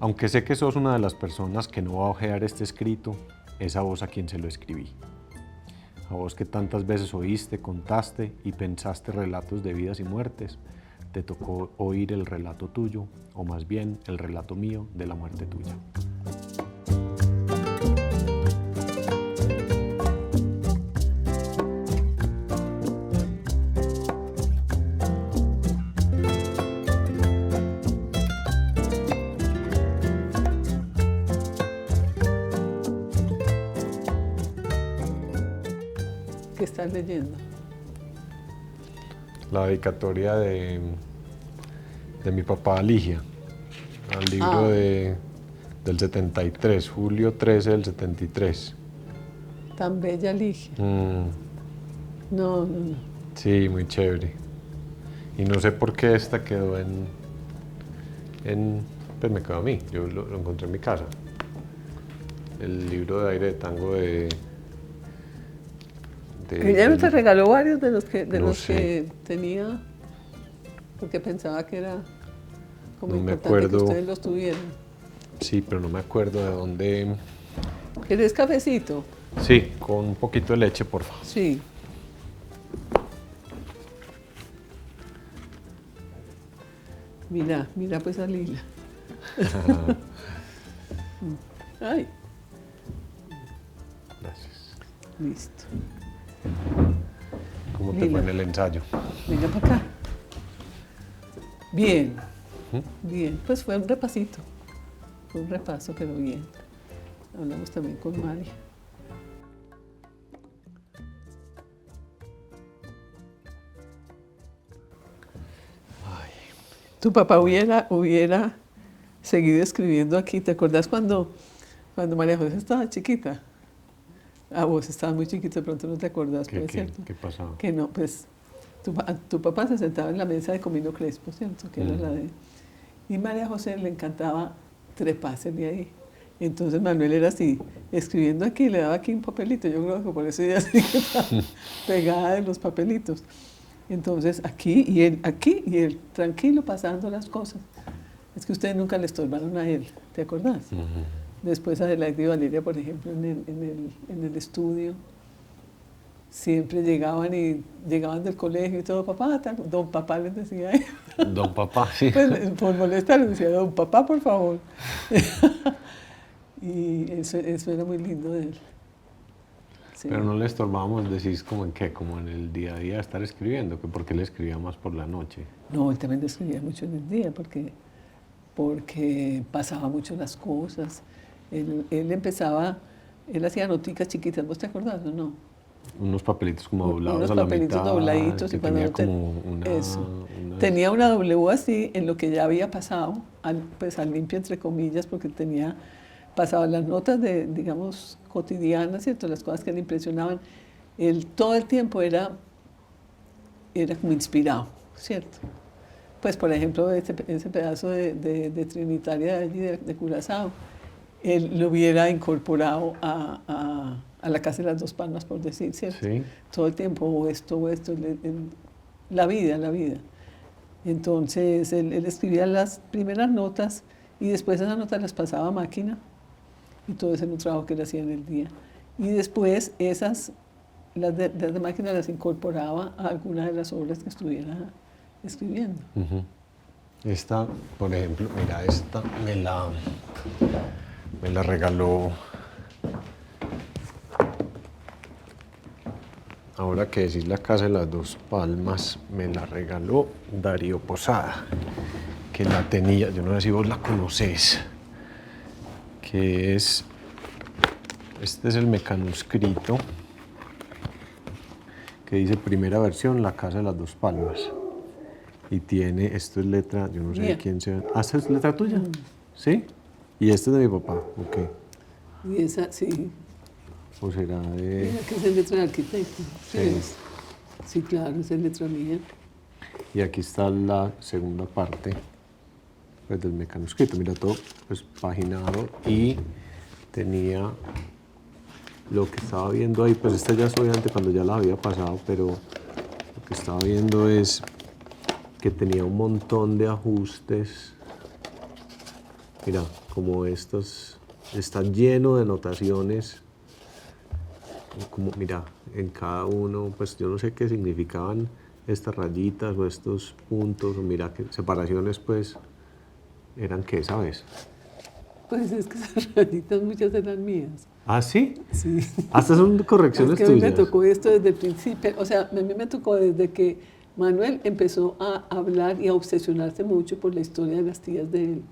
Aunque sé que sos una de las personas que no va a ojear este escrito, es a vos a quien se lo escribí. A vos que tantas veces oíste, contaste y pensaste relatos de vidas y muertes, te tocó oír el relato tuyo, o más bien el relato mío de la muerte tuya. ¿Qué estás leyendo? La dedicatoria de mi papá a Ligia, al libro del 73, julio 13 del 73. Tan bella Ligia. No, no, no. Sí, muy chévere. Y no sé por qué esta quedó pues me quedó a mí, yo lo encontré en mi casa. El libro de aire de tango de Ella no te regaló varios de los que, No sé. que tenía, porque pensaba que era como No me importante que acuerdo. ustedes los tuvieran. Sí, pero no me acuerdo de dónde. ¿Querés cafecito? Sí, con un poquito de leche, por favor. Sí. Mira, mira pues a Lila. Ay, Gracias. listo. ¿Cómo te Lila. fue en el ensayo? Venga para acá. Bien, bien. Pues fue un repasito. Fue un repaso, pero bien. Hablamos también con Mari. Tu papá hubiera seguido escribiendo aquí. ¿Te acuerdas cuando María José estaba chiquita? Ah, vos estabas muy chiquito, de pronto no te acordás, ¿puede ser cierto? ¿Qué pasaba? Que no, pues tu papá se sentaba en la mesa de Comino Crespo, ¿cierto? Que era la de... Y María José le encantaba treparse de ahí. Entonces Manuel era así, escribiendo aquí, le daba aquí un papelito. Yo creo que por eso ella sí que estaba pegada de los papelitos. Entonces aquí y él, tranquilo, pasando las cosas. Es que ustedes nunca le estorbaron a él, ¿te acordás? Después Adelaide y Valeria, por ejemplo, en el estudio, siempre llegaban del colegio y todo, papá, tal, don papá les decía. Don papá, sí. Pues por molestar les decía, don papá, por favor. Y eso era muy lindo de él. Sí. Pero no le estorbábamos, decís como en qué, como en el día a día estar escribiendo, que porque él escribía más por la noche. No, él también escribía mucho en el día, porque pasaba mucho las cosas. Él hacía noticas chiquitas, ¿vos te acordás o no? Unos papelitos como doblados Unos a la papelitos mitad, dobladitos. que Y cuando tenía como una... Tenía una W así en lo que ya había pasado, pues al limpio entre comillas, porque pasaba las notas de, digamos, cotidianas, ¿cierto? Las cosas que le impresionaban. Él todo el tiempo era como inspirado, ¿cierto? Pues, por ejemplo, ese pedazo de Trinitaria de allí, de Curazao, él lo hubiera incorporado a la Casa de las Dos Palmas, por decir, ¿cierto? Sí. Todo el tiempo, o esto, la vida. Entonces, él escribía las primeras notas y después esas notas las pasaba a máquina y todo ese era un trabajo que él hacía en el día. Y después las de máquina las incorporaba a alguna de las obras que estuviera escribiendo. Esta, por ejemplo, mira, esta me la regaló, ahora que decís la Casa de las Dos Palmas, me la regaló Darío Posada, que la tenía, yo no sé si vos la conocés, que es, este es el mecanuscrito, que dice primera versión, la Casa de las Dos Palmas. Y tiene, esto es letra, yo no sé de quién sea. ¿Ah, esta es letra tuya? ¿Sí? Y este es de mi papá, ok. Y esa, sí. ¿O será de...? Mira que es letra de arquitecto. Sí. Sí, claro, esa es letra mía. Y aquí está la segunda parte pues, del mecanuscrito. Mira, todo pues, paginado y tenía lo que estaba viendo ahí, pues esta ya es obviamente cuando ya la había pasado, pero lo que estaba viendo es que tenía un montón de ajustes Mira, como estos, está lleno de anotaciones, como, mira, en cada uno, pues yo no sé qué significaban estas rayitas o estos puntos, o mira, que separaciones, pues, eran qué, ¿sabes? Pues es que esas rayitas muchas eran mías. ¿Ah, sí? Sí. Hasta son Es correcciones que a mí me tuyas. tocó esto desde el principio, o sea, a mí me tocó desde que Manuel empezó a hablar y a obsesionarse mucho por la historia de las tías de él,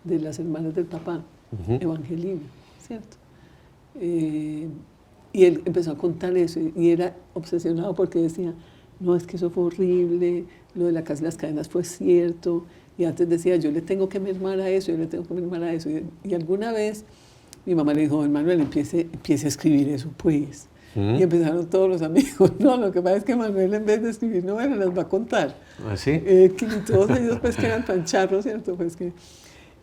de las hermanas del papá, Evangelina, ¿cierto? Y él empezó a contar eso y era obsesionado porque decía, no, es que eso fue horrible, lo de la casa de las cadenas fue cierto, y antes decía, yo le tengo que mermar a eso, yo le tengo que mermar a eso. Y alguna vez mi mamá le dijo, Manuel, empiece a escribir eso, pues. Y empezaron todos los amigos. No, lo que pasa es que Manuel, en vez de escribir novelas, las va a contar. ¿Ah, sí? Y todos ellos, pues, que eran tan charros, ¿cierto? Pues que,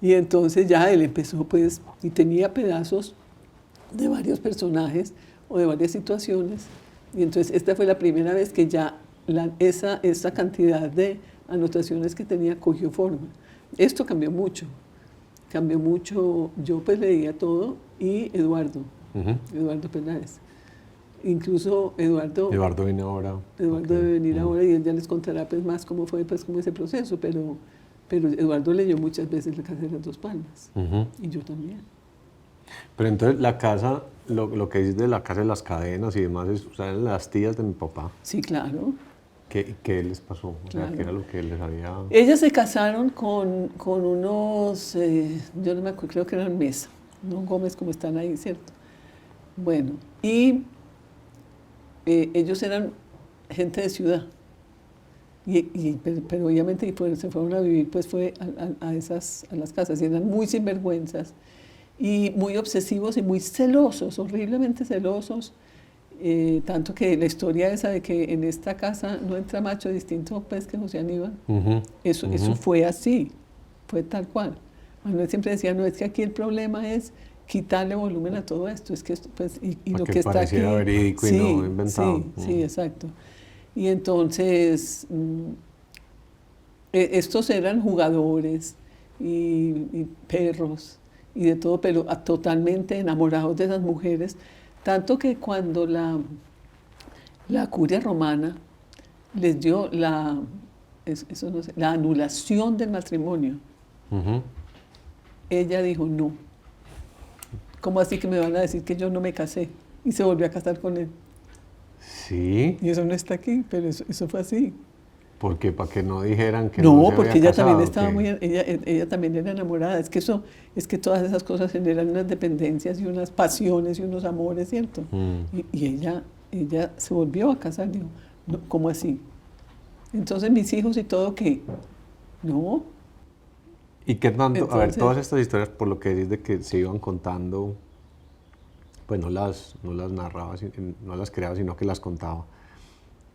y entonces ya él empezó, pues, y tenía pedazos de varios personajes o de varias situaciones. Y entonces esta fue la primera vez que ya esa cantidad de anotaciones que tenía cogió forma. Esto cambió mucho. Cambió mucho. Yo pues leía todo y Eduardo Peláez. Incluso Eduardo viene ahora. debe venir ahora y él ya les contará pues más cómo fue pues como ese proceso, pero Eduardo leyó muchas veces La casa de las dos palmas y yo también. Pero entonces la casa, lo que dices de la casa de las cadenas y demás, o sea, eran las tías de mi papá. Sí, claro. ¿Qué les pasó? O sea, Claro. ¿qué era lo que les había...? Ellas se casaron con unos, yo no me acuerdo, creo que eran Mesa, no Gómez como están ahí, ¿cierto? Bueno, y ellos eran gente de ciudad, pero obviamente se fueron a vivir, pues fue a las casas, y eran muy sinvergüenzas, y muy obsesivos y muy celosos, horriblemente celosos, tanto que la historia esa de que en esta casa no entra macho distinto pues que José Aníbal, eso fue así, fue tal cual. Manuel siempre decía, no, es que aquí el problema es quitarle volumen a todo esto, es que esto, pues, y lo que está aquí... verídico y no inventado. Sí, exacto. Y entonces, estos eran jugadores y perros y de todo, pero totalmente enamorados de esas mujeres, tanto que cuando la curia romana les dio la anulación del matrimonio, ella dijo no. ¿Cómo así que me van a decir que yo no me casé? Y se volvió a casar con él. Sí. Y eso no está aquí, pero eso fue así. ¿Por qué? ¿Para que no dijeran que no se porque había ella casado, también estaba ¿qué? ella también era enamorada. Es que todas esas cosas generan unas dependencias y unas pasiones y unos amores, ¿cierto? Y ella se volvió a casar, dijo, no, ¿cómo así? Entonces mis hijos y todo, ¿qué? No. ¿Y qué tanto? Entonces, a ver, todas estas historias, por lo que dices de que se iban contando, pues no las narraba, no las creaba, sino que las contaba.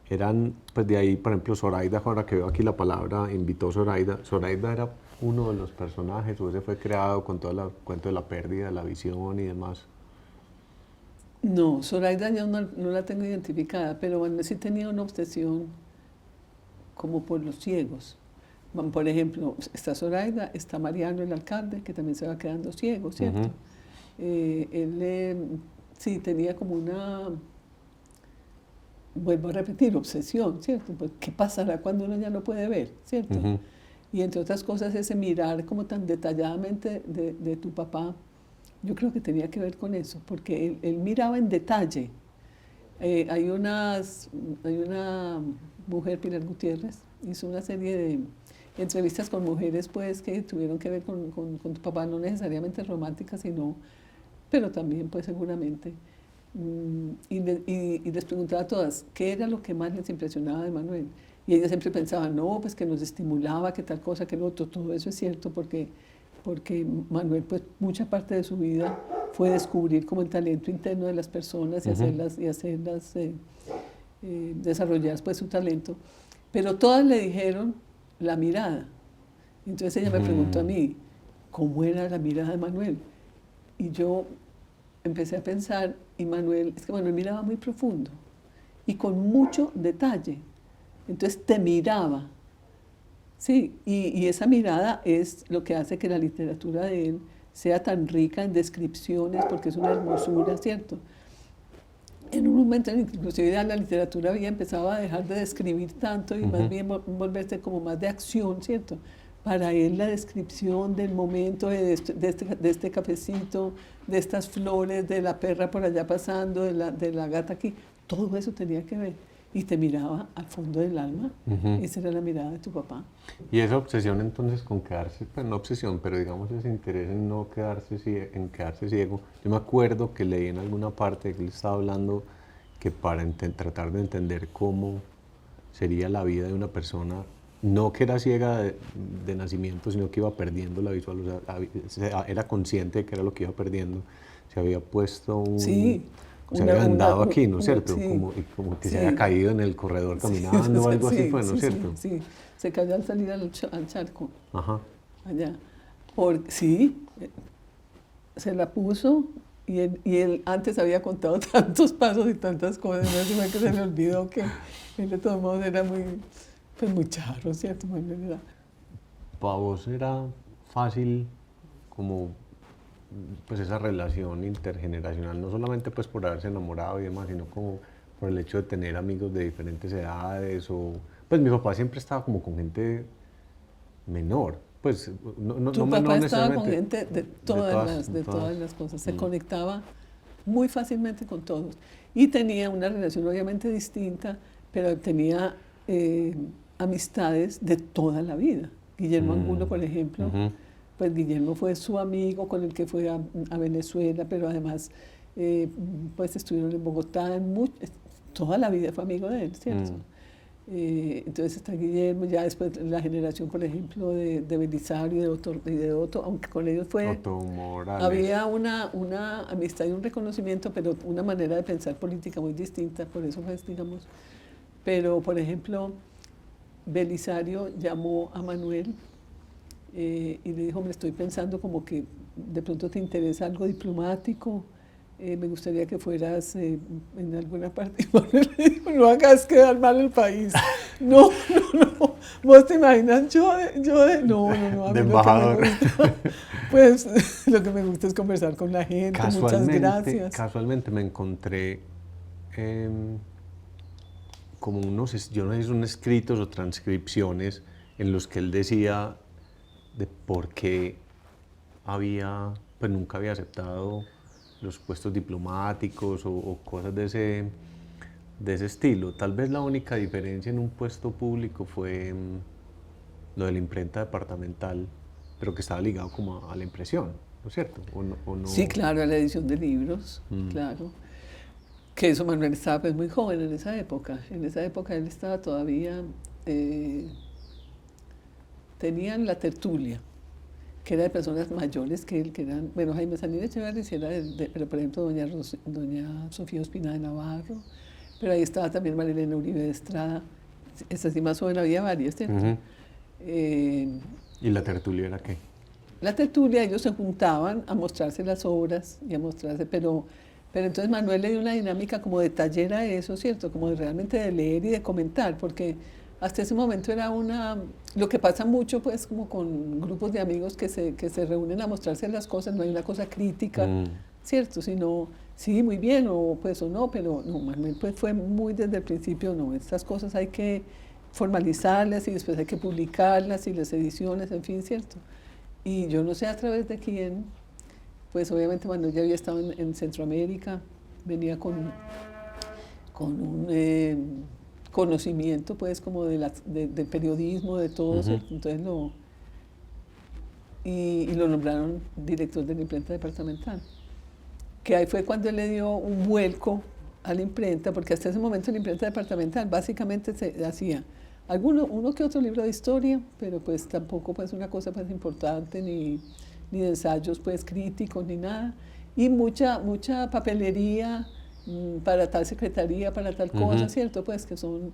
Eran, pues de ahí, por ejemplo, Zoraida, ahora que veo aquí la palabra, invitó Zoraida. ¿Zoraida era uno de los personajes o ese fue creado con todo el cuento de la pérdida, de la visión y demás? No, Zoraida yo no la tengo identificada, pero bueno, sí tenía una obsesión como por los ciegos. Por ejemplo, está Zoraida, está Mariano, el alcalde, que también se va quedando ciego, ¿cierto? Él sí tenía como una, vuelvo a repetir, obsesión, ¿cierto? Pues, ¿qué pasará cuando uno ya no puede ver, ¿cierto? Y entre otras cosas, ese mirar como tan detalladamente de tu papá, yo creo que tenía que ver con eso, porque él miraba en detalle. Hay una mujer, Pilar Gutiérrez, hizo una serie de entrevistas con mujeres pues que tuvieron que ver con tu papá, no necesariamente románticas, pero también pues seguramente. Y les preguntaba a todas, ¿qué era lo que más les impresionaba de Manuel? Y ellas siempre pensaban, no, pues que nos estimulaba, que tal cosa, que lo otro. Todo eso es cierto porque Manuel, pues mucha parte de su vida fue descubrir como el talento interno de las personas y hacerlas desarrollar pues su talento. Pero todas le dijeron la mirada. Entonces ella me preguntó a mí, ¿cómo era la mirada de Manuel? Y yo empecé a pensar, es que Manuel miraba muy profundo y con mucho detalle. Entonces te miraba Sí, y esa mirada es lo que hace que la literatura de él sea tan rica en descripciones, porque es una hermosura, ¿cierto? En un momento inclusive ya la literatura había empezado a dejar de describir tanto y más bien volverse como más de acción, ¿cierto? Para él la descripción del momento de este cafecito, de estas flores, de la perra por allá pasando, de la gata aquí, todo eso tenía que ver. Y te miraba al fondo del alma. Esa era la mirada de tu papá. Y esa obsesión entonces con quedarse, pues no obsesión, pero digamos ese interés en no quedarse, en quedarse ciego. Yo me acuerdo que leí en alguna parte que él estaba hablando que para tratar de entender cómo sería la vida de una persona, no que era ciega de nacimiento, sino que iba perdiendo la visual, o sea, era consciente de que era lo que iba perdiendo, se había puesto un... Sí. Se había andado aquí, ¿no es cierto? Sí, como que sí. se había caído en el corredor caminando o algo así fue, ¿no es cierto? Sí, se cayó al salir al charco. Ajá. Allá. Sí, se la puso y él antes había contado tantos pasos y tantas cosas, no sé que se le olvidó que él de todos modos era muy charro, ¿cierto? ¿Para vos era fácil como pues esa relación intergeneracional, no solamente pues por haberse enamorado y demás, sino como por el hecho de tener amigos de diferentes edades o pues mi papá siempre estaba como con gente menor, pues Tu papá menor estaba con necesariamente gente de todas las cosas, se conectaba muy fácilmente con todos y tenía una relación obviamente distinta, pero tenía amistades de toda la vida. Guillermo Angulo, por ejemplo, pues Guillermo fue su amigo con el que fue a Venezuela, pero además pues estuvieron en Bogotá, toda la vida fue amigo de él, ¿cierto? Entonces está Guillermo, ya después la generación, por ejemplo, de Belisario y de Otto, aunque con ellos Otto Morales. había una amistad y un reconocimiento, pero una manera de pensar política muy distinta, por eso pues, digamos. Pero, por ejemplo, Belisario llamó a Manuel y le dijo, me estoy pensando como que de pronto te interesa algo diplomático, me gustaría que fueras en alguna parte. Y Manuel le dijo, no hagas quedar mal el país. No. Vos te imaginas, no, a mí de embajador. Lo que me gusta, pues lo que me gusta es conversar con la gente, muchas gracias. Casualmente me encontré como yo no sé si son escritos o transcripciones en los que él decía de por qué pues nunca había aceptado los puestos diplomáticos o cosas de ese estilo. Tal vez la única diferencia en un puesto público fue lo de la imprenta departamental, pero que estaba ligado como a la impresión, ¿no es cierto? ¿O no? Sí, claro, a la edición de libros, claro. Que eso Manuel estaba pues muy joven en esa época. En esa época él estaba todavía... tenían la tertulia, que era de personas mayores que él, que eran, bueno, Jaime Sanín Echeverri, pero por ejemplo doña Sofía Ospina de Navarro, pero ahí estaba también Marilena Uribe de Estrada, esa sí más joven, había varias, ¿cierto? ¿Y la tertulia era qué? La tertulia, ellos se juntaban a mostrarse las obras y a mostrarse, pero entonces Manuel le dio una dinámica como de taller a eso, ¿cierto? Como de realmente de leer y de comentar, porque hasta ese momento era lo que pasa mucho pues como con grupos de amigos que se reúnen a mostrarse las cosas, no hay una cosa crítica, ¿cierto? Sino, sí, muy bien, o no, pero no, Manuel pues fue muy desde el principio, no, estas cosas hay que formalizarlas y después hay que publicarlas y las ediciones, en fin, ¿cierto? Y yo no sé a través de quién, pues obviamente Manuel ya había estado en Centroamérica, venía con un conocimiento pues como del periodismo, de todo, entonces lo nombraron director de la imprenta departamental, que ahí fue cuando él le dio un vuelco a la imprenta, porque hasta ese momento la imprenta departamental básicamente se hacía uno que otro libro de historia, pero pues tampoco pues una cosa pues importante, ni de ensayos pues críticos, ni nada, y mucha papelería para tal secretaría, para tal cosa, ¿cierto? Pues que son...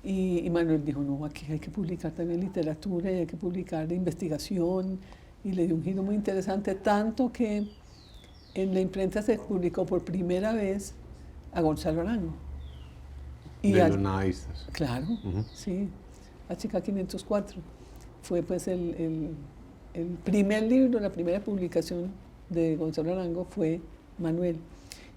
Y Manuel dijo, no, aquí hay que publicar también literatura y hay que publicar investigación, y le dio un giro muy interesante, tanto que en la imprenta se publicó por primera vez a Gonzalo Arango. De los nadistas. Claro, sí, a Chica 504. fue pues el primer libro, la primera publicación de Gonzalo Arango fue Manuel.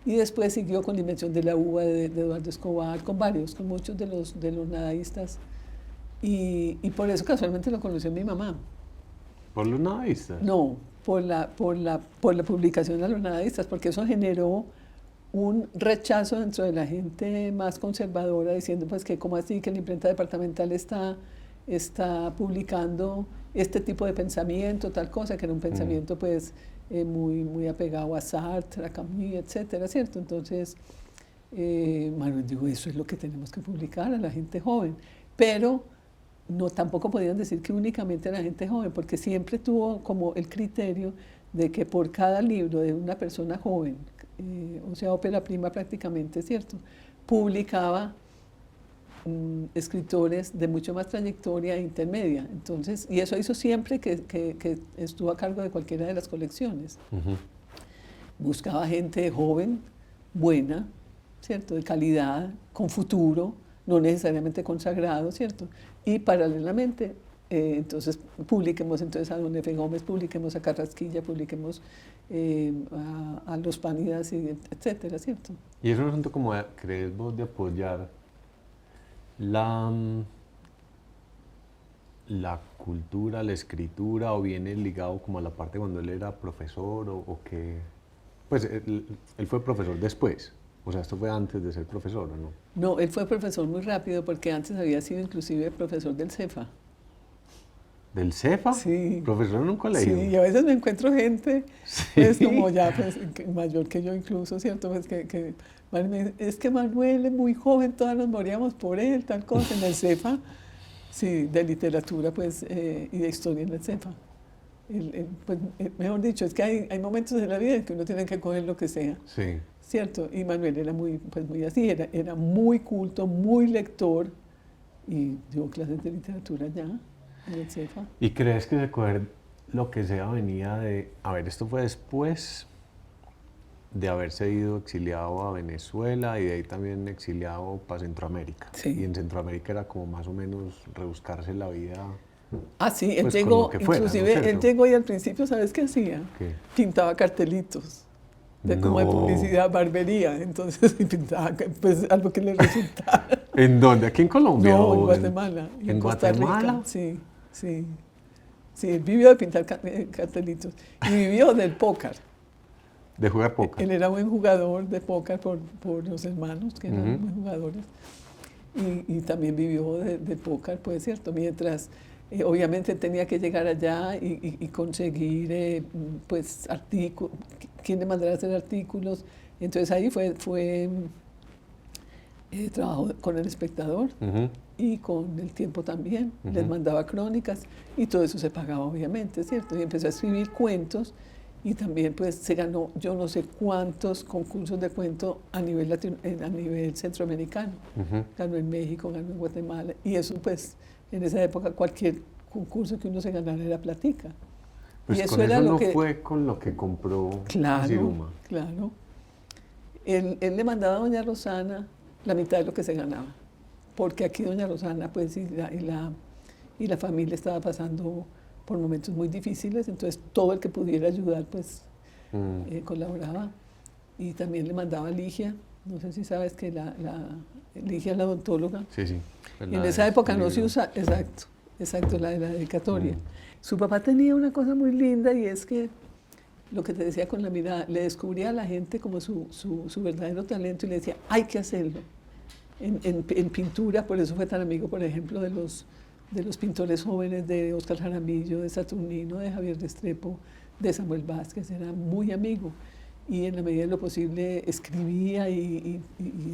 Y después siguió con La invención de la uva de Eduardo Escobar, con varios, con muchos de los nadaístas. Y por eso casualmente lo conoció mi mamá. ¿Por los nadaístas? No, por la publicación de los nadaístas, porque eso generó un rechazo dentro de la gente más conservadora, diciendo pues que cómo así que la imprenta departamental está publicando este tipo de pensamiento, tal cosa, que era un pensamiento pues muy apegado a Sartre, a Camus, etcétera, ¿cierto? Entonces, Manuel dijo, eso es lo que tenemos que publicar a la gente joven, pero no, tampoco podían decir que únicamente a la gente joven, porque siempre tuvo como el criterio de que por cada libro de una persona joven, o sea, ópera prima prácticamente, ¿cierto?, publicaba escritores de mucho más trayectoria e intermedia. Entonces, y eso hizo siempre que estuvo a cargo de cualquiera de las colecciones. Buscaba gente joven, buena, ¿cierto?, de calidad, con futuro, no necesariamente consagrado, ¿cierto? Y paralelamente, entonces publiquemos entonces a Don Efe Gómez, publiquemos a Carrasquilla, publiquemos a Los Pánidas, etcétera, ¿cierto? Y es un asunto como, ¿crees vos, de apoyar la cultura, la escritura, o viene ligado como a la parte cuando él era profesor, o que, pues él fue profesor después, o sea, esto fue antes de ser profesor, ¿o no? No, él fue profesor muy rápido porque antes había sido inclusive profesor del CEFA. ¿Del CEFA? Sí. ¿Profesor en un colegio? Sí, y a veces me encuentro gente, Sí. pues como ya pues, mayor que yo incluso, ¿cierto? Pues que es que Manuel es muy joven, todas nos moríamos por él, tal cosa, en el CEFA, sí, de literatura pues, y de historia en el CEFA. Pues, mejor dicho, es que hay momentos en la vida en que uno tiene que coger lo que sea, Sí. ¿cierto? Y Manuel era muy así, era muy culto, muy lector, y dio clases de literatura ya en el CEFA. ¿Y crees que recoger lo que sea venía de, a ver, esto fue después de haberse ido exiliado a Venezuela y de ahí también exiliado para Centroamérica? Sí. Y en Centroamérica era como más o menos rebuscarse la vida. Ah, sí, él Pues, con llegó, lo que fuera, ¿no es inclusive él cierto? llegó y al principio, ¿sabes qué hacía? ¿Qué? Pintaba cartelitos, como de No. publicidad, barbería, entonces pintaba pues algo que le resultaba. ¿En dónde? ¿Aquí en Colombia? No, o en Guatemala. Y ¿En Costa Guatemala? Rica, sí, sí. Sí, él vivió de pintar cartelitos y vivió del póker. De jugar póker. Él era buen jugador de póker por los hermanos, que eran Ujú. buenos jugadores. Y también vivió de póker, pues cierto, mientras obviamente tenía que llegar allá y conseguir pues artículos, quien le mandara a hacer artículos. Entonces ahí trabajó con El Espectador Ujú. y con El Tiempo también. Ujú. Les mandaba crónicas y todo eso se pagaba obviamente, ¿cierto? Y empezó a escribir cuentos y también pues se ganó yo no sé cuántos concursos de cuento a nivel centroamericano. Ujú. Ganó en México, ganó en Guatemala y eso pues en esa época cualquier concurso que uno se ganara era platica. Pues y eso con era eso lo no que fue con lo que compró claro, Siruma. claro. Él le mandaba a doña Rosana la mitad de lo que se ganaba, porque aquí doña Rosana pues y la familia estaba pasando por momentos muy difíciles, entonces todo el que pudiera ayudar pues colaboraba. Y también le mandaba a Ligia, no sé si sabes que Ligia es la odontóloga. Sí, sí. En esa época no se usa, exacto, la de la dedicatoria. Su papá tenía una cosa muy linda y es que, lo que te decía con la mirada, le descubría a la gente como su verdadero talento y le decía, hay que hacerlo. En pintura, por eso fue tan amigo, por ejemplo, de los pintores jóvenes de Óscar Jaramillo, de Saturnino, de Javier Restrepo, de Samuel Vázquez, era muy amigo. Y en la medida de lo posible escribía y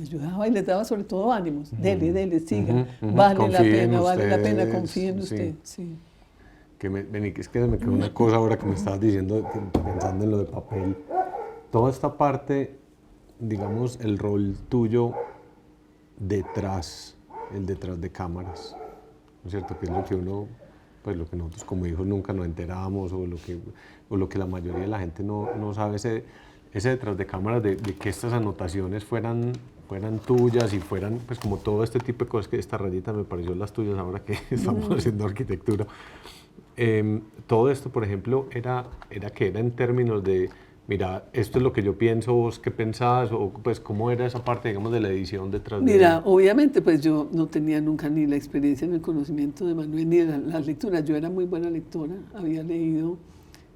ayudaba y les daba sobre todo ánimos. Dele, siga, vale la pena, confíe en usted. Sí. Es que me quedó una cosa ahora que me estabas diciendo, pensando en lo de papel. Toda esta parte, digamos, el rol tuyo detrás de cámaras, ¿no es cierto? Que es lo que uno, pues lo que nosotros como hijos nunca nos enteramos, o lo que la mayoría de la gente no sabe, ese detrás de cámaras de que estas anotaciones fueran tuyas y fueran pues como todo este tipo de cosas, que esta rayita me pareció las tuyas ahora que estamos haciendo arquitectura. Todo esto, por ejemplo, era en términos de, mira, esto es lo que yo pienso, vos qué pensás, o pues cómo era esa parte, digamos, de la edición detrás de... Mira, obviamente pues yo no tenía nunca ni la experiencia ni el conocimiento de Manuel ni de las lecturas. Yo era muy buena lectora, había leído,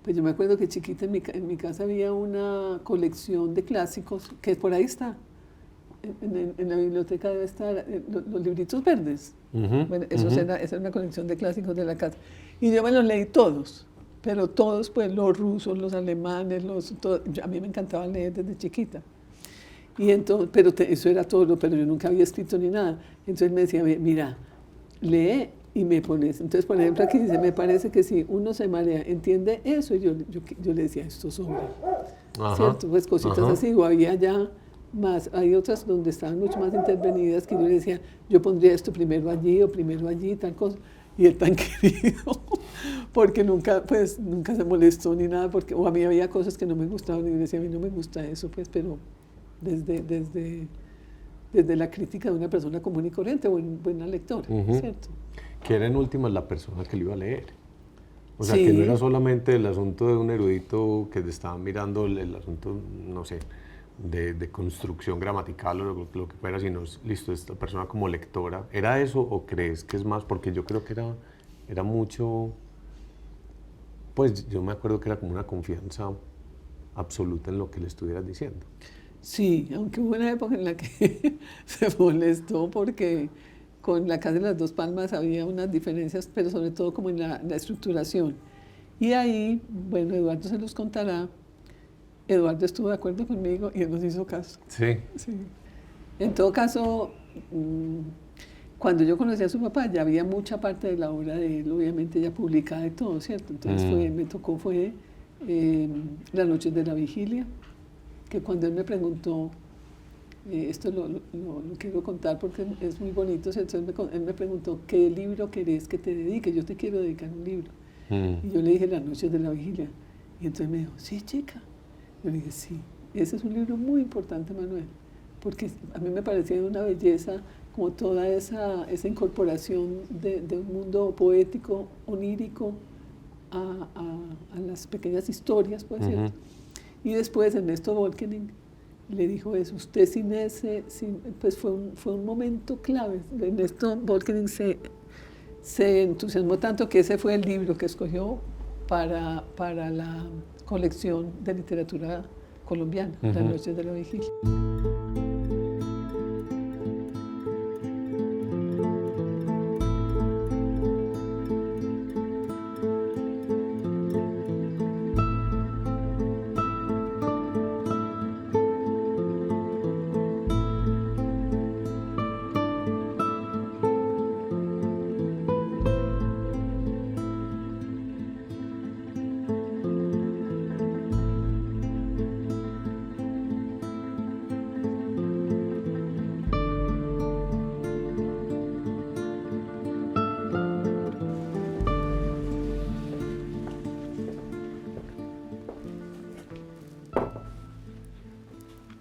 pues yo me acuerdo que chiquita en mi casa había una colección de clásicos, que por ahí está, en la biblioteca debe estar, los libritos verdes. Bueno, esa era una colección de clásicos de la casa. Y yo me los leí todos, pero todos, pues los rusos, los alemanes, a mí me encantaba leer desde chiquita. Y entonces, pero eso era todo, pero yo nunca había escrito ni nada. Entonces me decía, mira, lee y me pones. Entonces, por ejemplo, aquí dice, me parece que si uno se marea, entiende eso. Y yo le decía, esto sobre. ¿Cierto? Pues cositas así, o había ya más, hay otras donde estaban mucho más intervenidas que yo le decía, yo pondría esto primero allí o primero allí, tal cosa. Y él tan querido, porque nunca se molestó ni nada, porque, o a mí había cosas que no me gustaban y yo decía, a mí no me gusta eso, pues, pero desde la crítica de una persona común y corriente, buena lectora, ¿cierto? Que era en últimas la persona que lo iba a leer. O sea, Sí. que no era solamente el asunto de un erudito que te estaba mirando el asunto, no sé, de construcción gramatical o lo que fuera, sino, listo, esta persona como lectora. ¿Era eso o crees que es más? Porque yo creo que era mucho, pues yo me acuerdo que era como una confianza absoluta en lo que le estuvieras diciendo. Sí, aunque hubo una época en la que se molestó porque con La Casa de las Dos Palmas había unas diferencias, pero sobre todo como en la estructuración. Y ahí, bueno, Eduardo se los contará, Eduardo estuvo de acuerdo conmigo y él nos hizo caso. Sí. Sí. En todo caso, cuando yo conocí a su papá, ya había mucha parte de la obra de él, obviamente ya publicada y todo, ¿cierto? Entonces me tocó Las Noches de la Vigilia, que cuando él me preguntó, esto lo quiero contar porque es muy bonito, ¿cierto? Él me preguntó, ¿qué libro querés que te dedique? Yo te quiero dedicar un libro. Y yo le dije, Las Noches de la Vigilia. Y entonces me dijo, sí, chica. Yo le dije, sí, ese es un libro muy importante, Manuel, porque a mí me parecía una belleza como toda esa incorporación de un mundo poético, onírico, a las pequeñas historias, pues, ¿cierto? Y después Ernesto Bölkening le dijo eso, usted pues fue un momento clave. Ernesto Bölkening se entusiasmó tanto que ese fue el libro que escogió para la colección de literatura colombiana, Las Noches de la Vigilia.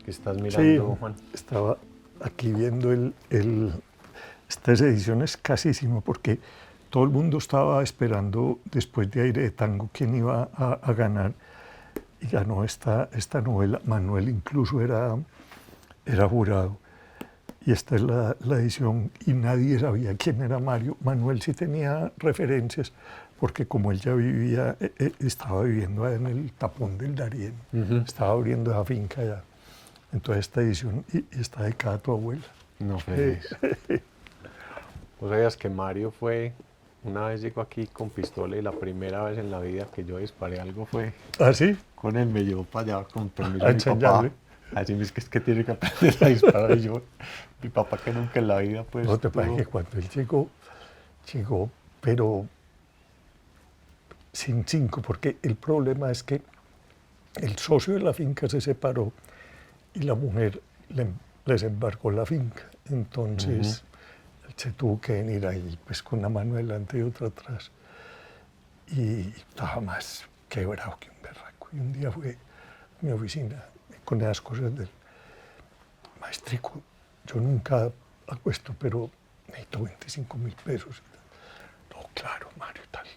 ¿Qué estás mirando, Sí, Juan? estaba aquí viendo estas ediciones casísimo porque todo el mundo estaba esperando después de Aire de Tango quién iba a ganar y ganó esta novela. Manuel incluso era jurado y esta es la edición y nadie sabía quién era Mario. Manuel sí tenía referencias porque como él ya estaba viviendo en el Tapón del Darién, estaba abriendo esa finca allá. Entonces esta edición y está dedicada a tu abuela. No, feliz. ¿Vos sabías que Mario una vez llegó aquí con pistola y la primera vez en la vida que yo disparé algo fue ¿Ah, sí? con él? Me llevó para allá con permiso A de mi papá. enseñarle. Así es que tiene que aprender a disparar. Y yo, mi papá que nunca en la vida pues No te parece que cuando él llegó, pero sin 5, porque el problema es que el socio de la finca se separó y la mujer les embargó la finca. Entonces él se tuvo que venir ahí pues con una mano delante y otra atrás. Y estaba más quebrado que un berraco. Y un día fue a mi oficina con esas cosas del maestrico. Yo nunca hago esto, pero necesito 25.000 pesos. No, claro, Mario, tal.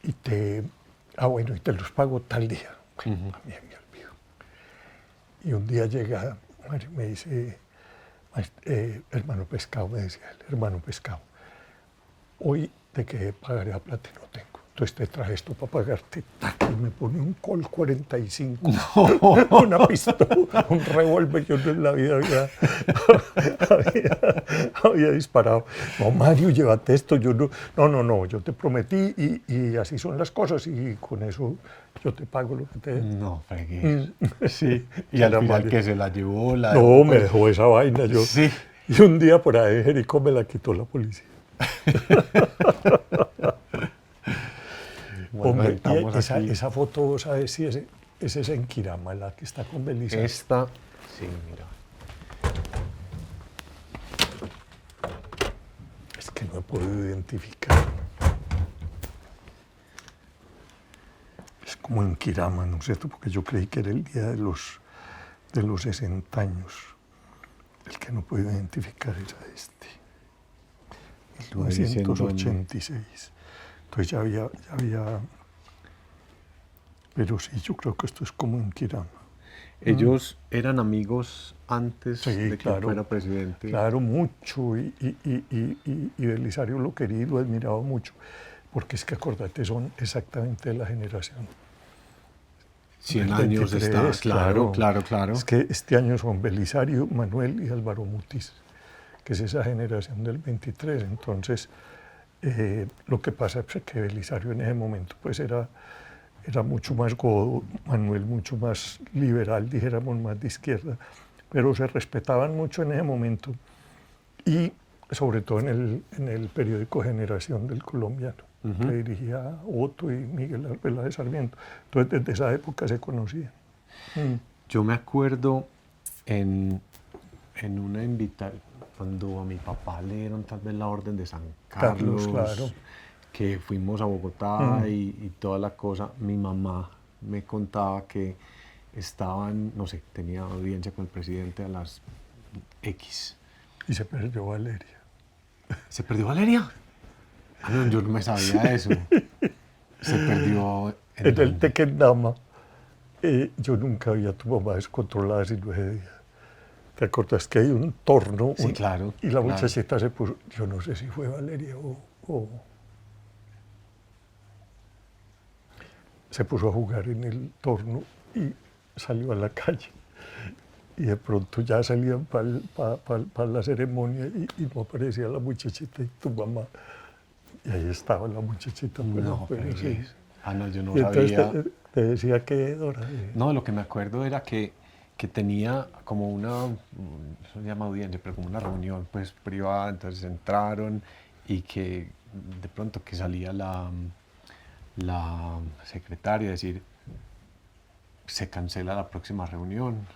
y te los pago tal día. Bueno, a mí me olvido. Y un día llega Mario y me dice, hermano Pescado, me decía él, hermano Pescado, hoy te quedé pagar la plata y no tengo. Entonces te traje esto para pagarte. Y me pone un Colt 45, una pistola, un revólver. Yo en la vida había disparado. No, Mario, llévate esto. Yo no, yo te prometí y así son las cosas y con eso yo te pago lo que te dé. No, fregué. Sí. Y al final Mario. que se la llevó, No, me dejó esa vaina. Sí. Y un día por ahí en Jericó me la quitó la policía. Bueno, hombre, y aquí. esa foto, ¿sabes si ese es en Quirama, la que está con Belisario? Esta, sí, mira. Es que no he podido identificar. Es como en Quirama, ¿no es cierto? Porque yo creí que era el día de los 60 años. El que no puedo identificar era este. 1986. Entonces ya había... Pero sí, yo creo que esto es como en Quirama. Ellos eran amigos antes de que claro, fuera presidente. Claro, mucho. Y Belisario lo quería y lo admiraba mucho. Porque es que, acordate, son exactamente de la generación. 100 años 23, está, claro. Es que este año son Belisario, Manuel y Álvaro Mutis, que es esa generación del 23. Entonces, lo que pasa es que Belisario en ese momento pues era mucho más godo, Manuel mucho más liberal, dijéramos, más de izquierda, pero se respetaban mucho en ese momento y sobre todo en el periódico Generación del Colombiano, que dirigía Otto y Miguel Arbeláez de Sarmiento. Entonces desde esa época se conocían. Yo me acuerdo en una invitación, cuando a mi papá le dieron tal vez la orden de San Carlos, claro. Que fuimos a Bogotá y toda la cosa, mi mamá me contaba que estaban, no sé, tenía audiencia con el presidente a las X. Y se perdió Valeria. ¿Se perdió Valeria? Ah, no, yo no me sabía eso. Se perdió en el Tequendama. Yo nunca vi a tu mamá descontrolada sino ese día. ¿Te acuerdas que hay un torno? Sí, claro. Y la muchachita se puso, yo no sé si fue Valeria o se puso a jugar en el torno y salió a la calle. Y de pronto ya salían para la ceremonia y no aparecía la muchachita y tu mamá. Y ahí estaba la muchachita. No, pero sí. Ah, no, yo no y sabía. Entonces te decía que Dora. No, lo que me acuerdo era que tenía como una, eso se llama audiencia, pero como una reunión pues privada, entonces entraron y que de pronto que salía la secretaria a decir, se cancela la próxima reunión.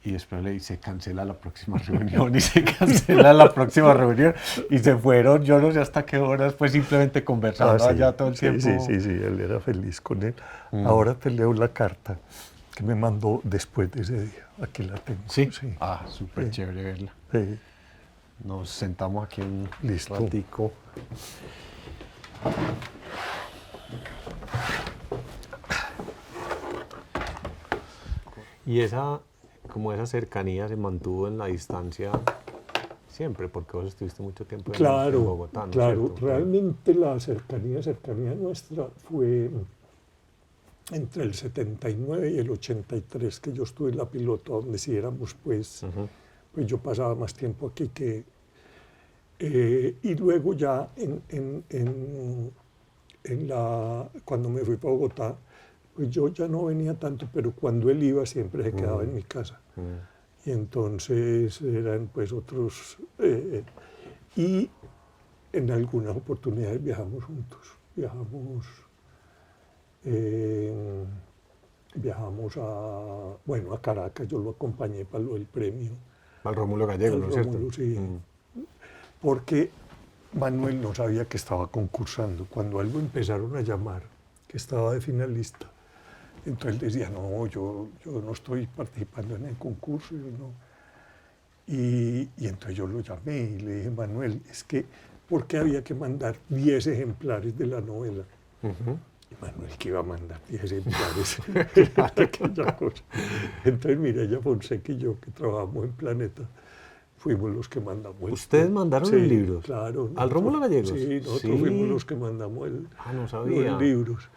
Y después le dice, se cancela la próxima reunión y se cancela la próxima reunión. Y se fueron, yo no sé hasta qué horas, pues simplemente conversando allá todo el tiempo. Sí, él era feliz con él. Ahora te leo la carta que me mandó después de ese día. Aquí la tengo. Sí. Ah, súper chévere verla. Sí. Nos sentamos aquí un Listo. ratico. Y como esa cercanía se mantuvo en la distancia siempre, porque vos estuviste mucho tiempo en Bogotá, ¿no? Claro, ¿Cierto? realmente la cercanía nuestra fue entre el 79 y el 83, que yo estuve en la Pilota, donde sí éramos, pues yo pasaba más tiempo aquí que... y luego ya cuando me fui para Bogotá, pues yo ya no venía tanto, pero cuando él iba siempre se quedaba en mi casa. Y entonces eran pues otros... y en algunas oportunidades viajamos juntos. Viajamos a Caracas, yo lo acompañé para lo del premio. Al Rómulo Gallego, ¿no es cierto? Sí. Porque Manuel no sabía que estaba concursando. Cuando algo empezaron a llamar, que estaba de finalista, entonces él decía, no, yo no estoy participando en el concurso. Y entonces yo lo llamé y le dije, Manuel, es que, ¿por qué había que mandar 10 ejemplares de la novela? Y Manuel que iba a mandar 10 ejemplares aquella cosa. Entonces Mireya Fonseca y yo, que trabajamos en Planeta, fuimos los que mandamos. ¿Ustedes mandaron los libros? Claro. ¿Al Rómulo Gallegos? Sí, nosotros fuimos los que mandamos no sabía. los libros.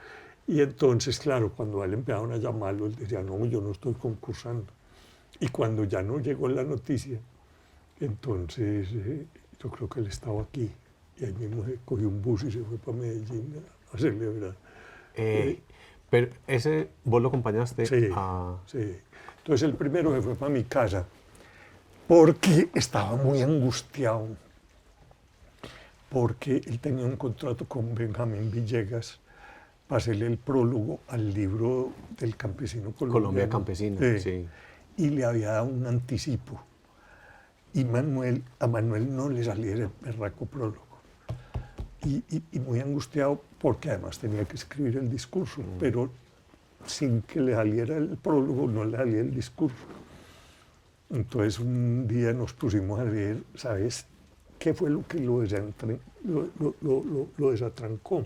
Y entonces, claro, cuando a él empezaron a llamarlo, él decía, no, yo no estoy concursando. Y cuando ya no llegó la noticia, entonces yo creo que él estaba aquí. Y ahí mismo se cogió un bus y se fue para Medellín a celebrar. Pero ¿vos lo acompañaste? Sí, sí. Entonces el primero se fue para mi casa porque estaba muy angustiado, porque él tenía un contrato con Benjamín Villegas para hacerle el prólogo al libro del campesino colombiano. Colombia Campesina, sí. Y le había dado un anticipo. Y a Manuel no le salía el berraco prólogo. Y muy angustiado porque además tenía que escribir el discurso, pero sin que le saliera el prólogo no le salía el discurso. Entonces un día nos pusimos a leer, ¿sabes qué fue lo que lo desatrancó?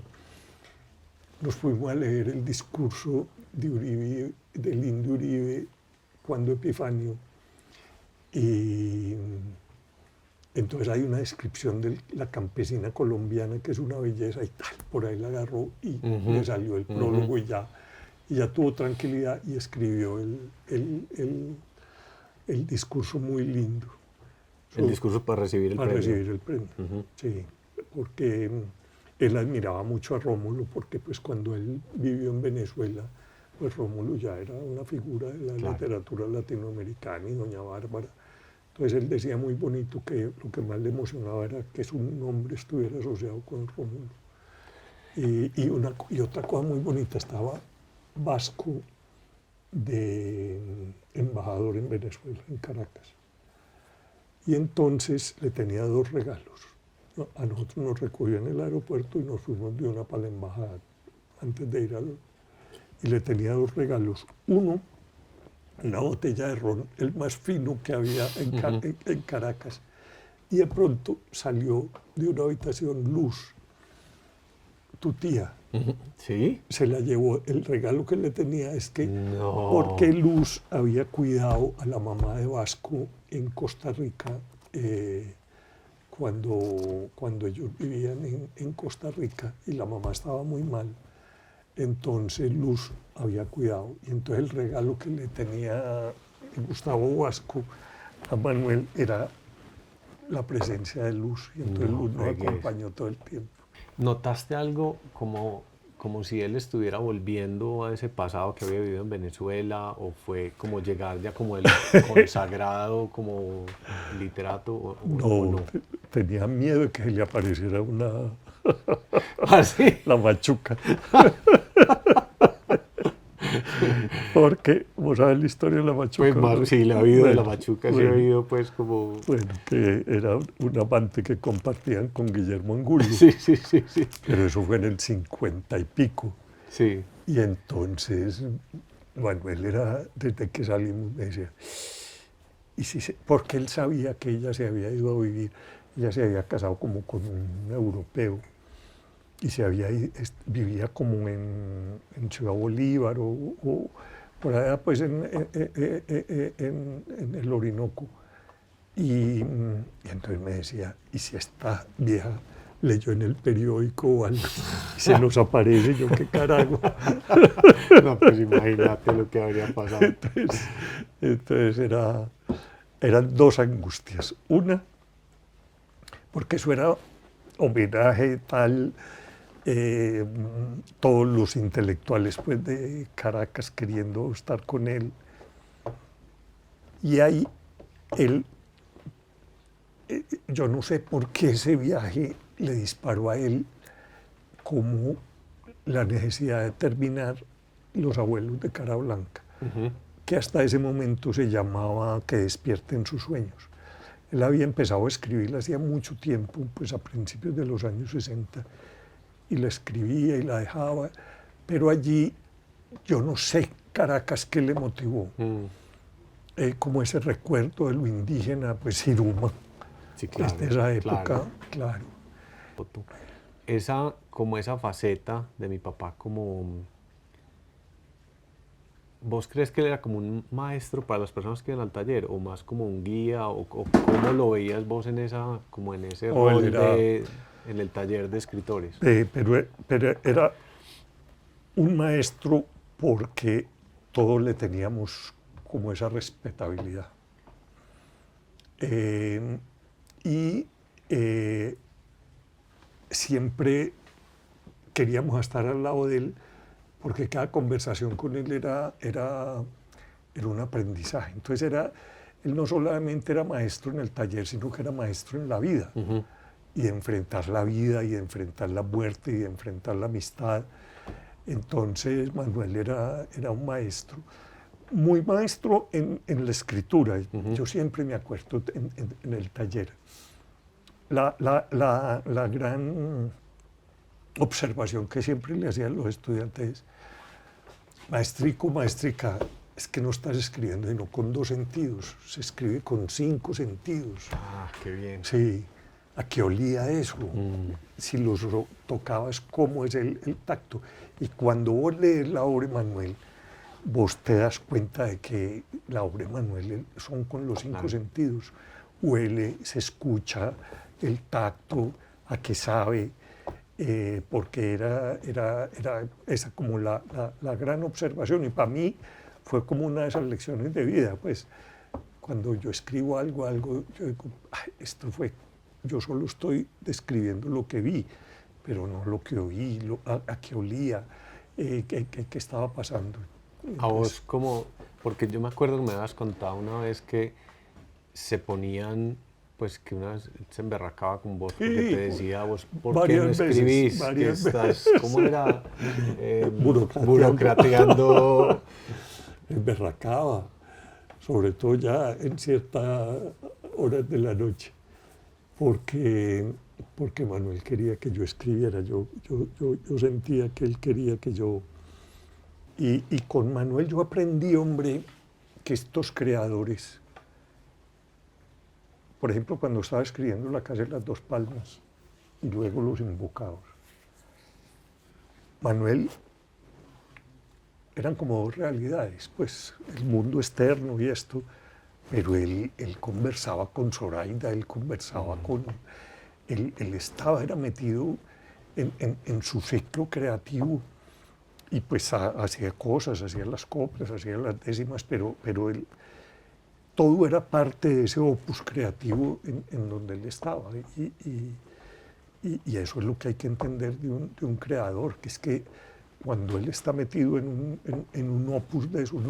Nos fuimos a leer el discurso de Uribe, del indio Uribe, cuando Epifanio, y entonces hay una descripción de la campesina colombiana que es una belleza y tal, por ahí la agarró y le salió el prólogo y ya tuvo tranquilidad y escribió el discurso muy lindo. El discurso para recibir el premio. Para recibir el premio, sí, porque él admiraba mucho a Rómulo porque pues cuando él vivió en Venezuela, pues Rómulo ya era una figura de la literatura latinoamericana y doña Bárbara. Entonces él decía muy bonito que lo que más le emocionaba era que su nombre estuviera asociado con Rómulo. Y otra cosa muy bonita, estaba Vasco de embajador en Venezuela, en Caracas. Y entonces le tenía 2 regalos. A nosotros nos recogió en el aeropuerto y nos fuimos de una para la embajada antes de ir y le tenía 2 regalos. Uno, una botella de ron, el más fino que había en Caracas. Y de pronto salió de una habitación Luz, tu tía. ¿Sí? Se la llevó. El regalo que le tenía es que, porque Luz había cuidado a la mamá de Vasco en Costa Rica, cuando ellos vivían en Costa Rica y la mamá estaba muy mal. Entonces Luz había cuidado. Y entonces el regalo que le tenía Gustavo Vasco a Manuel era la presencia de Luz. Y entonces Luz nos acompañó todo el tiempo. ¿Notaste algo como si él estuviera volviendo a ese pasado que había vivido en Venezuela, o fue como llegar ya como el consagrado, como literato? No, tenía miedo de que le apareciera una... ¿Ah, sí? La machuca. Porque, vos sabés la historia de la machuca. Pues sí, la vida de la machuca, sí he oído pues como... Bueno, que era un amante que compartían con Guillermo Angulo. Sí. Pero eso fue en el 50 y pico. Sí. Y entonces, Manuel era, desde que salimos, me decía, porque él sabía que ella se había ido a vivir, ella se había casado como con un europeo, y vivía como en Ciudad Bolívar o por allá pues en el Orinoco. Y entonces me decía, ¿y si esta vieja leyó en el periódico o algo y se nos aparece? Yo, ¿qué carajo? No, pues imagínate lo que habría pasado. Entonces eran 2 angustias. Una, porque eso era homenaje tal, todos los intelectuales pues, de Caracas queriendo estar con él. Y ahí yo no sé por qué ese viaje le disparó a él como la necesidad de terminar Los abuelos de Cara Blanca, que hasta ese momento se llamaba Que despierten sus sueños. Él había empezado a escribirla hacía mucho tiempo, pues a principios de los años 60, y la escribía y la dejaba, pero allí yo no sé, Caracas, qué le motivó. Como ese recuerdo de lo indígena, pues Siruma, sí, claro, desde esa época, claro. como esa faceta de mi papá, como... ¿Vos crees que él era como un maestro para las personas que iban al taller o más como un guía o cómo lo veías vos en como en ese O él rol era, en el taller de escritores? pero era un maestro porque todos le teníamos como esa respetabilidad. Y siempre queríamos estar al lado de él porque cada conversación con él era un aprendizaje. Entonces él no solamente era maestro en el taller, sino que era maestro en la vida. Uh-huh. Y de enfrentar la vida, y de enfrentar la muerte, y de enfrentar la amistad. Entonces Manuel era un maestro, muy maestro en la escritura. Uh-huh. Yo siempre me acuerdo en el taller. La gran observación que siempre le hacía a los estudiantes: maestrico, maestrica, es que no estás escribiendo sino con 2 sentidos, se escribe con 5 sentidos. Ah, qué bien. Sí, ¿a qué olía eso? Si los tocabas, ¿cómo es el tacto? Y cuando vos lees la obra de Manuel, vos te das cuenta de que la obra de Manuel son con los 5 sentidos. Huele, se escucha, el tacto, a qué sabe, porque era esa como la gran observación. Y para mí fue como una de esas lecciones de vida. Pues cuando yo escribo algo, yo digo, esto fue, yo solo estoy describiendo lo que vi, pero no lo que oí, a qué olía, qué estaba pasando. A vos como, porque yo me acuerdo que me habías contado una vez que se ponían, pues que una vez se emberracaba con vos porque te decía, vos, ¿por qué no escribís? Varias veces. ¿Cómo era? Burocrateando. Emberracaba, sobre todo ya en ciertas horas de la noche, porque Manuel quería que yo escribiera, yo sentía que él quería que yo... Y con Manuel yo aprendí, hombre, que estos creadores, por ejemplo, cuando estaba escribiendo La Casa de las Dos Palmas y luego Los Invocados, Manuel eran como 2 realidades, pues el mundo externo y esto, pero él conversaba con Zoraida, él conversaba con... Él era metido en su ciclo creativo y pues hacía cosas, hacía las coplas, hacía las décimas, pero él, todo era parte de ese opus creativo en donde él estaba. Y eso es lo que hay que entender de un creador, que es que cuando él está metido en un opus de eso,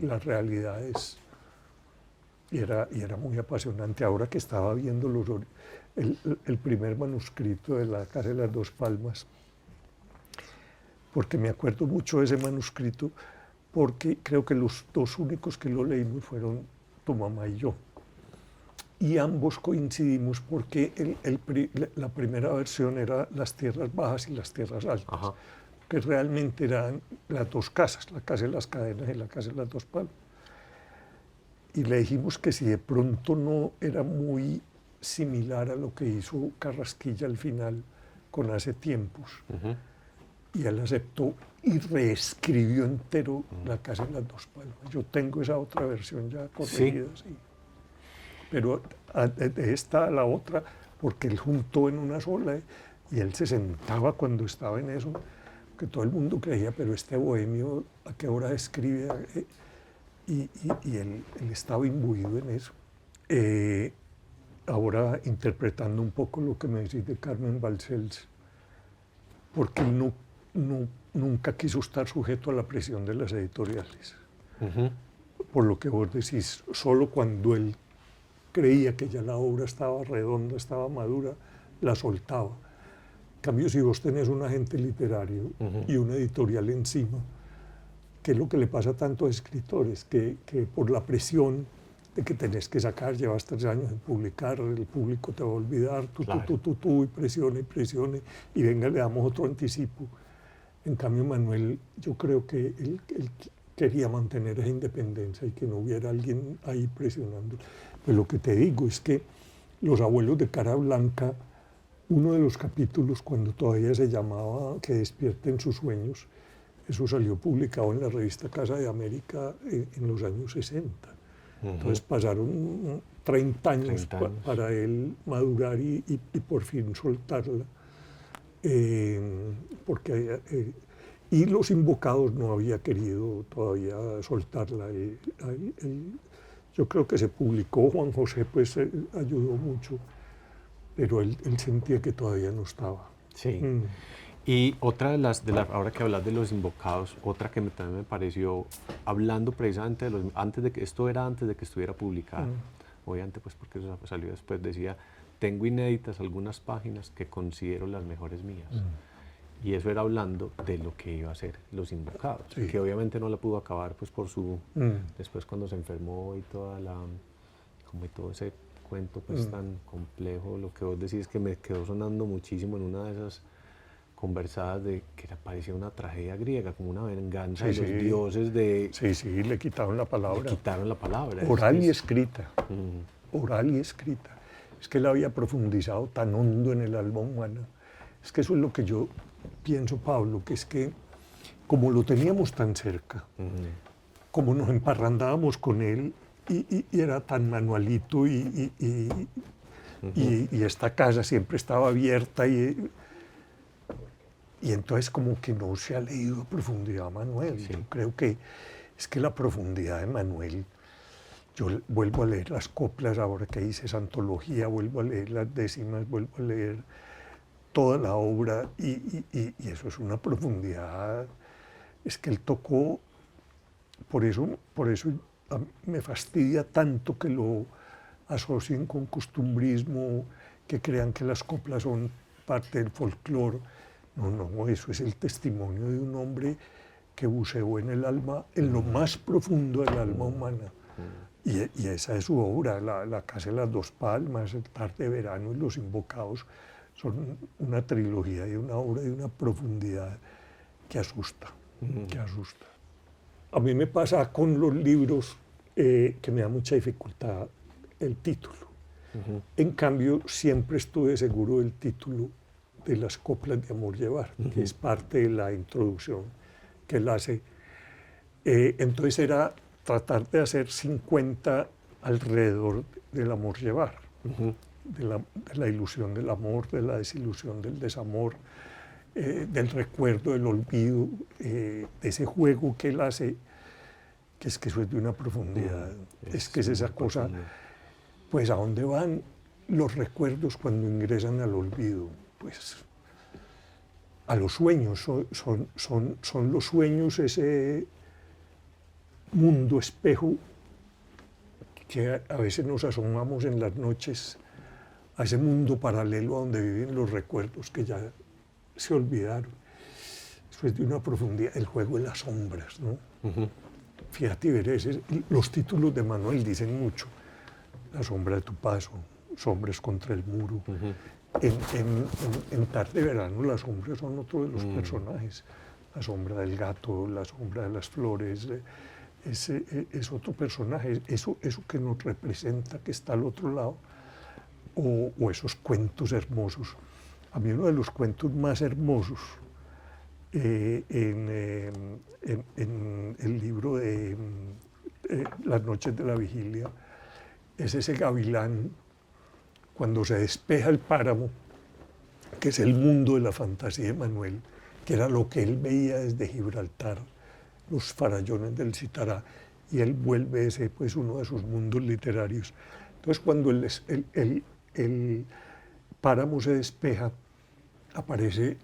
la realidad es... Y era muy apasionante. Ahora que estaba viendo el primer manuscrito de La Casa de las Dos Palmas, porque me acuerdo mucho de ese manuscrito, porque creo que los 2 únicos que lo leímos fueron tu mamá y yo. Y ambos coincidimos porque la primera versión era las tierras bajas y las tierras altas, ajá, que realmente eran las 2 casas, la Casa de las Cadenas y la Casa de las Dos Palmas. Y le dijimos que si de pronto no era muy similar a lo que hizo Carrasquilla al final con Hace Tiempos. Uh-huh. Y él aceptó y reescribió entero La Casa de las Dos Palmas. Yo tengo esa otra versión ya corregida, sí. Pero de esta a la otra, porque él juntó en una sola, y él se sentaba cuando estaba en eso, que todo el mundo creía, pero este bohemio, ¿a qué hora escribe? Y él estaba imbuido en eso. Ahora interpretando un poco lo que me decís de Carmen Balcells, porque él nunca quiso estar sujeto a la presión de las editoriales. Uh-huh. Por lo que vos decís, solo cuando él creía que ya la obra estaba redonda, estaba madura, la soltaba. En cambio, si vos tenés un agente literario, uh-huh, y una editorial encima, que es lo que le pasa a tantos escritores, que por la presión de que tenés que sacar, llevas 3 años en publicar, el público te va a olvidar, tú, y presione, y venga, le damos otro anticipo. En cambio, Manuel, yo creo que él quería mantener esa independencia y que no hubiera alguien ahí presionando. Pues lo que te digo es que los abuelos de Cara Blanca uno de los capítulos, cuando todavía se llamaba Que despierten sus sueños, eso salió publicado en la revista Casa de América en los años 60. Entonces pasaron 30 años, para él madurar y por fin soltarla. Y Los Invocados no había querido todavía soltarla. Yo creo que se publicó, Juan José pues ayudó mucho, pero él sentía que todavía no estaba. Sí. Y otra de las, ahora que hablas de Los Invocados, otra que también me pareció, hablando precisamente de antes de que estuviera publicada, obviamente pues porque eso salió después, decía, tengo inéditas algunas páginas que considero las mejores mías. Y eso era hablando de lo que iba a ser Los Invocados, que obviamente no la pudo acabar pues por su, después cuando se enfermó y toda como todo ese cuento pues tan complejo, lo que vos decís que me quedó sonando muchísimo en una de esas conversadas de que parecía una tragedia griega, como una venganza de los dioses de... Sí, le quitaron la palabra. Le quitaron la palabra. Oral y escrita. Oral y escrita. Es que él había profundizado tan hondo en el alma humana. Es que eso es lo que yo pienso, Pablo, que es que como lo teníamos tan cerca, como nos emparrandábamos con él y era tan manualito y esta casa siempre estaba abierta y entonces como que no se ha leído a profundidad a Manuel. Yo creo que es que la profundidad de Manuel, yo vuelvo a leer las coplas ahora que hice esa antología, vuelvo a leer las décimas, vuelvo a leer toda la obra y eso es una profundidad. Es que él tocó, por eso me fastidia tanto que lo asocien con costumbrismo, que crean que las coplas son parte del folclore. No, eso es el testimonio de un hombre que buceó en el alma, en lo más profundo del alma humana. Y esa es su obra, la Casa de las Dos Palmas, El Tarde de Verano y Los Invocados, son una trilogía y una obra de una profundidad que asusta, que asusta. A mí me pasa con los libros que me da mucha dificultad el título. En cambio, siempre estuve seguro del título de Las Coplas de Amor Llevar, que es parte de la introducción que él hace. Entonces era tratar de hacer 50 alrededor del amor llevar, de la ilusión del amor, de la desilusión del desamor, del recuerdo, del olvido, de ese juego que él hace, que es que eso es de una profundidad, es que es esa cosa, pues ¿a dónde van los recuerdos cuando ingresan al olvido? Pues a los sueños, son los sueños ese mundo espejo que a veces nos asomamos en las noches a ese mundo paralelo a donde viven los recuerdos que ya se olvidaron. Eso es de una profundidad, el juego de las sombras, ¿no? Fíjate, verás, los títulos de Manuel dicen mucho. La sombra de tu paso, Sombras contra el muro. En Tarde de Verano las sombras son otro de los personajes. La sombra del gato, la sombra de las flores, es otro personaje. Eso que nos representa, que está al otro lado, o esos cuentos hermosos. A mí uno de los cuentos más hermosos en el libro de Las noches de la vigilia es ese gavilán cuando se despeja el páramo, que es el mundo de la fantasía de Manuel, que era lo que él veía desde Gibraltar, los farallones del Citará, y él vuelve ese, pues, uno de sus mundos literarios. Entonces, cuando el páramo se despeja, aparece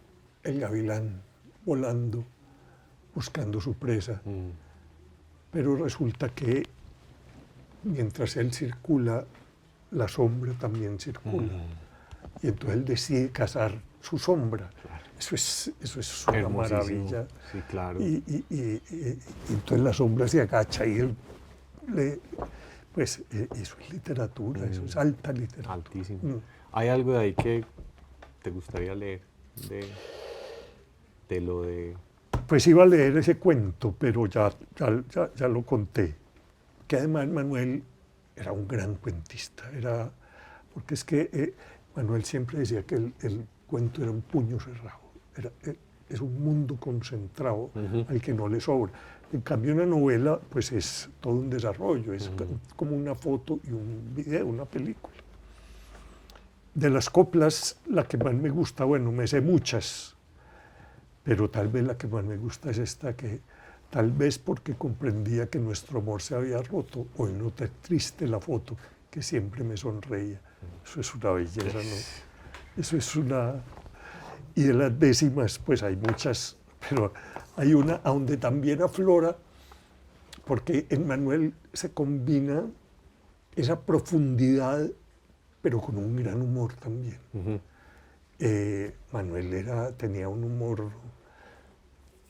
el gavilán volando, buscando su presa. Pero resulta que mientras él circula, la sombra también circula. Y entonces él decide cazar su sombra. Eso es una maravilla. Sí, claro. Y entonces la sombra se agacha y él pues eso es literatura, eso es alta literatura. Altísimo. ¿Hay algo de ahí que te gustaría leer de lo de...? Pues iba a leer ese cuento, pero ya lo conté. Que además Manuel era un gran cuentista, porque es que Manuel siempre decía que el cuento era un puño cerrado, es un mundo concentrado al que no le sobra. En cambio, una novela, pues es todo un desarrollo, es como una foto y un video, una película. De las coplas, la que más me gusta, bueno, me sé muchas, pero tal vez la que más me gusta es esta, que tal vez porque comprendía que nuestro amor se había roto, hoy noté triste la foto que siempre me sonreía. Eso es una belleza, ¿no? Eso es una... Y de las décimas, pues hay muchas, pero hay una donde también aflora, porque en Manuel se combina esa profundidad, pero con un gran humor también. Manuel tenía un humor,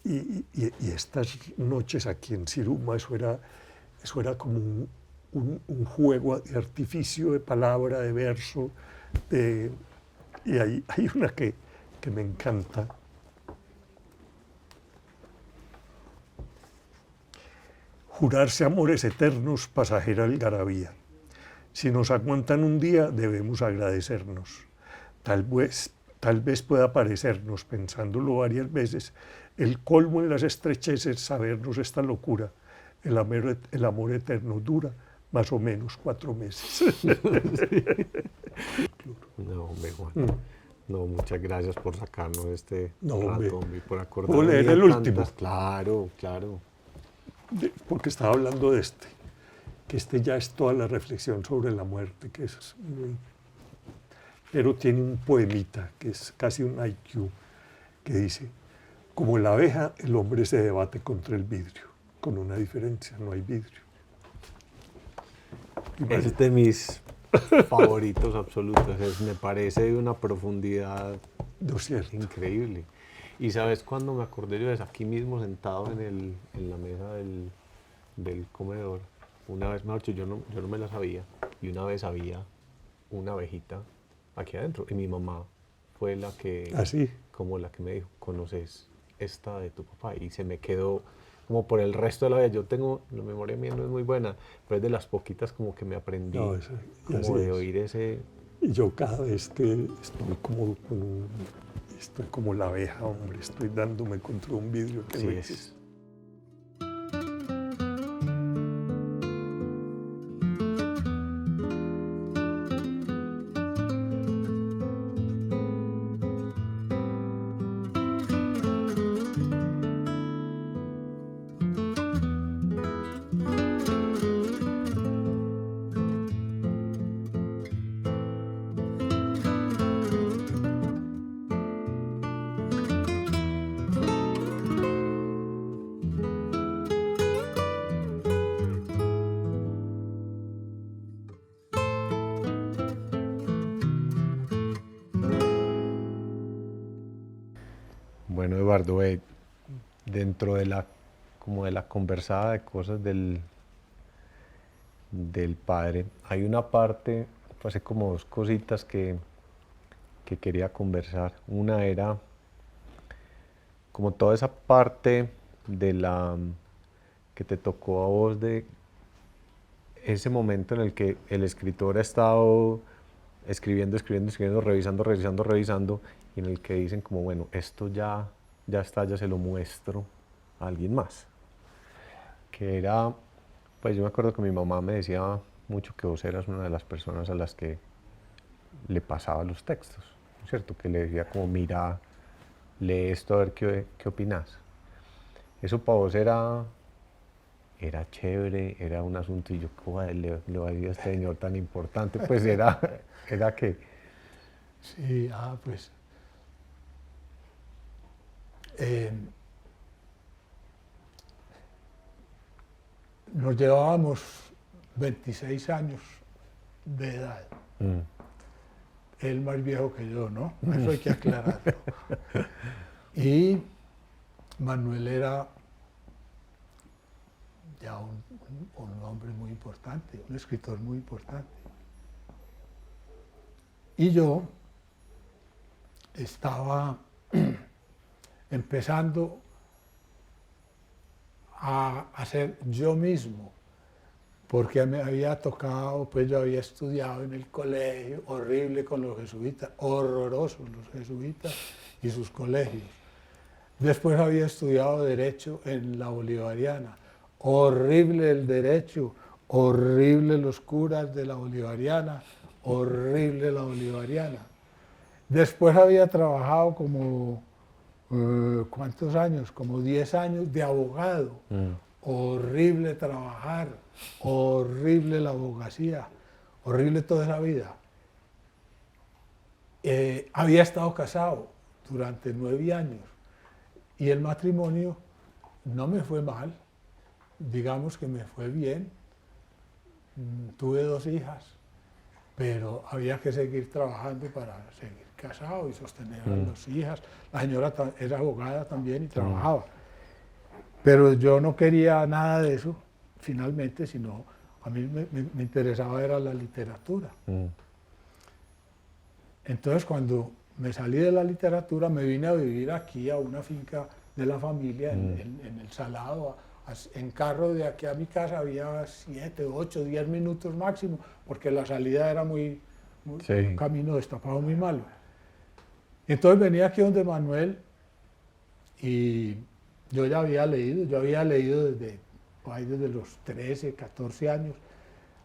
y estas noches aquí en Siruma, eso era como un juego de artificio, de palabra, de verso, y hay una que me encanta. Jurarse amores eternos, pasajera algarabía. Si nos aguantan un día, debemos agradecernos. Tal vez pueda parecernos, pensándolo varias veces, el colmo en las estrecheces sabernos esta locura. El amor eterno dura más o menos 4 meses. No, mejor. No, muchas gracias por sacarnos este rato, hombre, por acordarme. ¿Puedo leer el último? Claro, claro. Porque estaba hablando de que ya es toda la reflexión sobre la muerte, que es pero tiene un poemita, que es casi un IQ, que dice: como la abeja, el hombre se debate contra el vidrio, con una diferencia, no hay vidrio. Es de mis favoritos absolutos, me parece de una profundidad increíble. Y ¿sabes cuándo me acordé yo? Es aquí mismo sentado en la mesa del comedor. Una vez, mejor dicho, yo no me la sabía, y una vez había una abejita aquí adentro, y mi mamá fue la que, como la que me dijo: ¿conoces esta de tu papá? Y se me quedó como por el resto de la vida. Yo tengo, la memoria mía no es muy buena, pero es de las poquitas como que me aprendí, como de oír ese... Y yo cada vez que estoy como la abeja, hombre, estoy dándome contra un vidrio que no existe. Bueno, Eduardo, dentro de la conversada de cosas del padre, hay una parte, pues como 2 cositas que quería conversar. Una era como toda esa parte que te tocó a vos, de ese momento en el que el escritor ha estado escribiendo, revisando, y en el que dicen como, bueno, esto ya está, ya se lo muestro a alguien más. Que era, pues yo me acuerdo que mi mamá me decía mucho que vos eras una de las personas a las que le pasaba los textos, ¿no es cierto? Que le decía como: mira, lee esto a ver qué opinás. Eso para vos era chévere, era un asunto, y yo, ¿cómo le voy a decir a este señor tan importante? Pues era que... Sí, pues... nos llevábamos 26 años de edad. Él más viejo que yo, ¿no? Eso hay que aclararlo. Y Manuel era ya un hombre muy importante, un escritor muy importante. Y yo estaba empezando a hacer yo mismo porque me había tocado, pues yo había estudiado en el colegio, horrible con los jesuitas, horrorosos los jesuitas y sus colegios. Después había estudiado Derecho en la Bolivariana, horrible el Derecho, horrible los curas de la Bolivariana, horrible la Bolivariana. Después había trabajado como, ¿cuántos años? Como 10 años de abogado. Horrible trabajar, horrible la abogacía, horrible toda esa vida. Había estado casado durante 9 años y el matrimonio no me fue mal, digamos que me fue bien. Tuve 2 hijas, pero había que seguir trabajando para seguir casado y sostener a las hijas. La señora era abogada también y trabajaba. Pero yo no quería nada de eso, finalmente, sino a mí me interesaba era la literatura. Entonces, cuando me salí de la literatura, me vine a vivir aquí a una finca de la familia, en el Salado. En carro de aquí a mi casa había 7, 8, 10 minutos máximo, porque la salida era un camino destapado muy malo. Entonces venía aquí donde Manuel y yo ya había leído desde los 13, 14 años,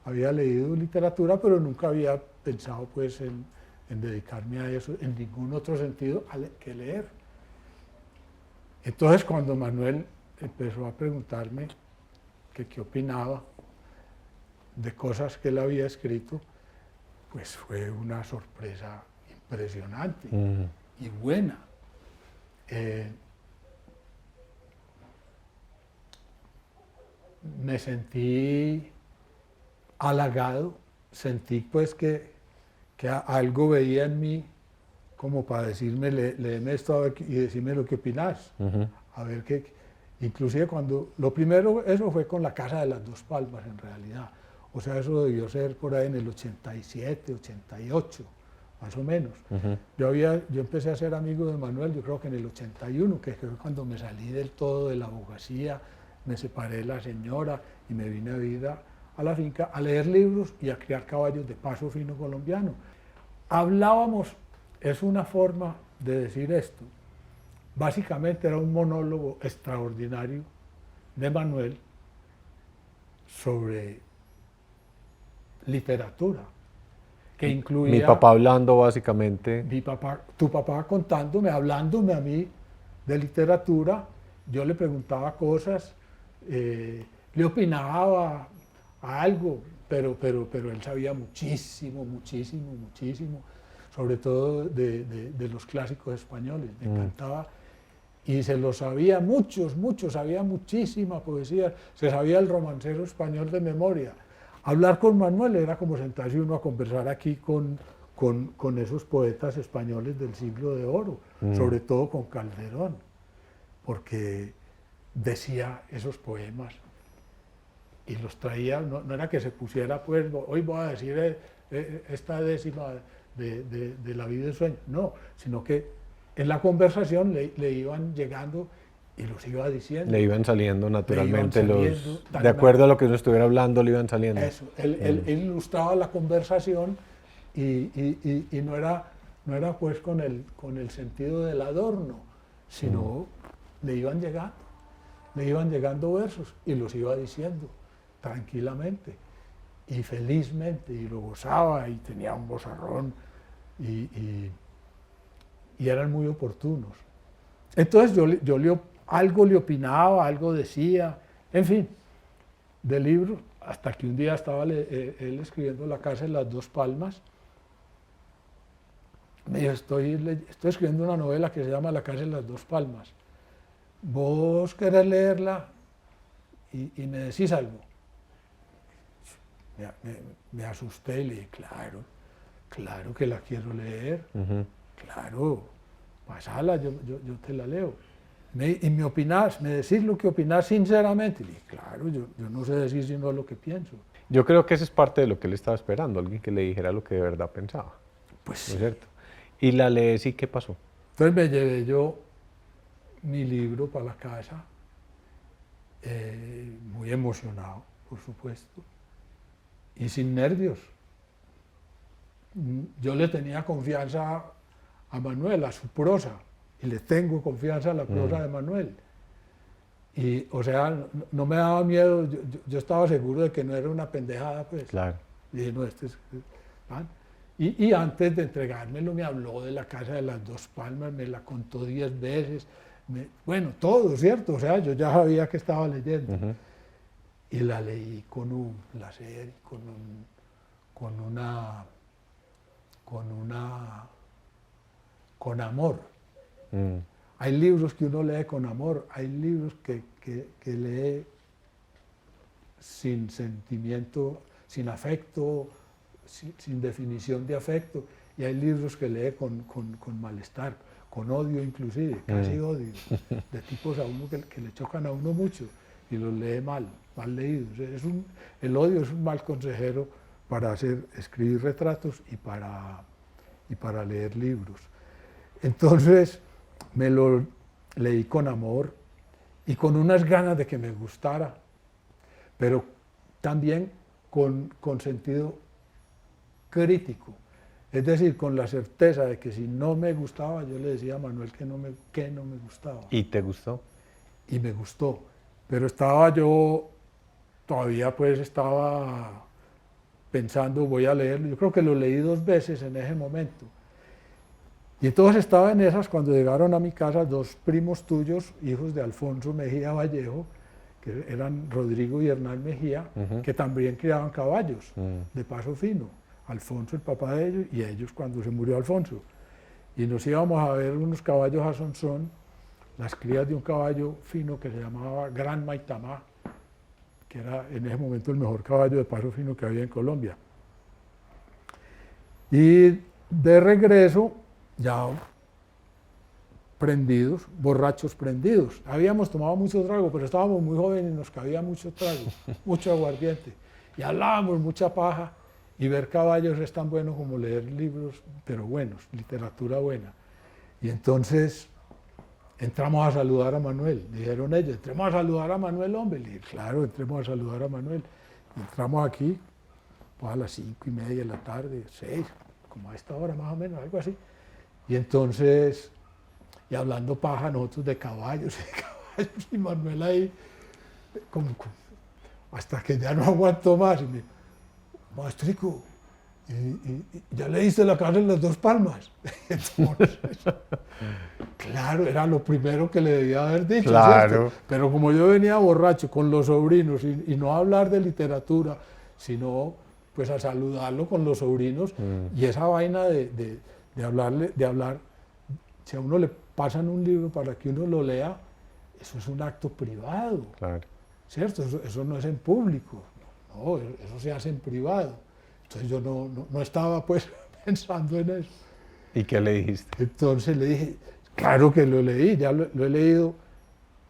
había leído literatura, pero nunca había pensado pues en dedicarme a eso en ningún otro sentido que leer. Entonces cuando Manuel empezó a preguntarme que qué opinaba de cosas que él había escrito, pues fue una sorpresa impresionante y buena. Me sentí halagado, sentí pues que algo veía en mí como para decirme, léeme esto y decirme lo que opinás. A ver qué. Inclusive lo primero, eso fue con La Casa de las Dos Palmas en realidad. O sea, eso debió ser por ahí en el 87, 88, más o menos. Yo empecé a ser amigo de Manuel, yo creo que en el 81, que fue cuando me salí del todo de la abogacía, me separé de la señora y me vine a vivir a la finca a leer libros y a criar caballos de paso fino colombiano. Hablábamos, es una forma de decir esto, básicamente era un monólogo extraordinario de Manuel sobre literatura, que incluía... Mi papá hablando básicamente. Tu papá contándome, hablándome a mí de literatura, yo le preguntaba cosas, le opinaba a algo, pero él sabía muchísimo, sobre todo de los clásicos españoles, me encantaba. Y se lo sabía muchos, sabía muchísima poesía, se sabía el romancero español de memoria. Hablar con Manuel era como sentarse uno a conversar aquí con esos poetas españoles del siglo de oro, sobre todo con Calderón, porque decía esos poemas y los traía, no era que se pusiera, pues, hoy voy a decir esta décima de La vida y el sueño, no, sino que en la conversación le iban llegando y los iba diciendo. Le iban saliendo naturalmente de acuerdo a lo que uno estuviera hablando, le iban saliendo. Eso, él ilustraba la conversación y no era pues con el sentido del adorno, sino le iban llegando versos y los iba diciendo tranquilamente y felizmente, y lo gozaba y tenía un vozarrón y eran muy oportunos. Entonces yo algo le opinaba, algo decía, en fin, del libro, hasta que un día estaba él escribiendo La Casa de las Dos Palmas. Me dijo, estoy escribiendo una novela que se llama La Casa de las Dos Palmas. ¿Vos querés leerla? Y me decís algo. Me asusté y le dije, claro que la quiero leer. Claro, pasala, yo te la leo. Y me opinás, me decís lo que opinás sinceramente. Y dije, claro, yo no sé decir sino lo que pienso. Yo creo que eso es parte de lo que él estaba esperando, alguien que le dijera lo que de verdad pensaba. Pues ¿No es cierto? Y la lees y ¿qué pasó? Entonces me llevé yo mi libro para la casa, muy emocionado, por supuesto. y sin nervios. Yo le tenía confianza a Manuel, a su prosa, y le tengo confianza a la prosa de Manuel. Y, o sea, no me daba miedo, yo estaba seguro de que no era una pendejada, pues. Claro. Y dije, no, ¿ah? Y antes de entregármelo me habló de la Casa de las Dos Palmas, me la contó 10 veces, bueno, todo, ¿cierto? O sea, yo ya sabía que estaba leyendo. Y la leí con un placer, con amor. Hay libros que uno lee con amor, hay libros que lee sin sentimiento, sin afecto, sin definición de afecto, y hay libros que lee con malestar, con odio inclusive, casi odio, de tipos a uno que le chocan a uno mucho y los lee mal leídos. El odio es un mal consejero para escribir retratos y para leer libros. Entonces me lo leí con amor y con unas ganas de que me gustara, pero también con sentido crítico, es decir, con la certeza de que si no me gustaba, yo le decía a Manuel que no me gustaba. ¿Y te gustó? Y me gustó, pero todavía pues estaba pensando, voy a leerlo, yo creo que lo leí 2 veces en ese momento. Y entonces estaba en esas cuando llegaron a mi casa 2 primos tuyos, hijos de Alfonso Mejía Vallejo, que eran Rodrigo y Hernán Mejía, que también criaban caballos de paso fino. Alfonso, el papá de ellos, y ellos cuando se murió Alfonso. Y nos íbamos a ver unos caballos a Sonsón, las crías de un caballo fino que se llamaba Gran Maitamá, que era en ese momento el mejor caballo de paso fino que había en Colombia. Y de regreso, ya prendidos, borrachos prendidos. Habíamos tomado mucho trago, pero estábamos muy jóvenes y nos cabía mucho trago, mucho aguardiente. Y hablábamos mucha paja, y ver caballos es tan bueno como leer libros, pero buenos, literatura buena. Y entonces entramos a saludar a Manuel. Dijeron ellos, entremos a saludar a Manuel, hombre. Y claro, entremos a saludar a Manuel. Y entramos aquí, pues a las 5:30 de la tarde, 6, como a esta hora más o menos, algo así. Y entonces, y hablando paja nosotros de caballos, y Manuel ahí, hasta que ya no aguantó más. Y me dijo, maestrico, ¿y ya leíste La Casa de las Dos Palmas? Entonces, claro, era lo primero que le debía haber dicho, claro. ¿cierto? Pero como yo venía borracho con los sobrinos y no a hablar de literatura, sino pues a saludarlo con los sobrinos, y esa vaina de hablar, si a uno le pasan un libro para que uno lo lea, eso es un acto privado, Claro. ¿cierto? Eso no es en público. No, eso se hace en privado. Entonces yo no estaba pues pensando en eso. ¿Y qué le dijiste? Entonces le dije, claro que lo leí, ya lo he leído,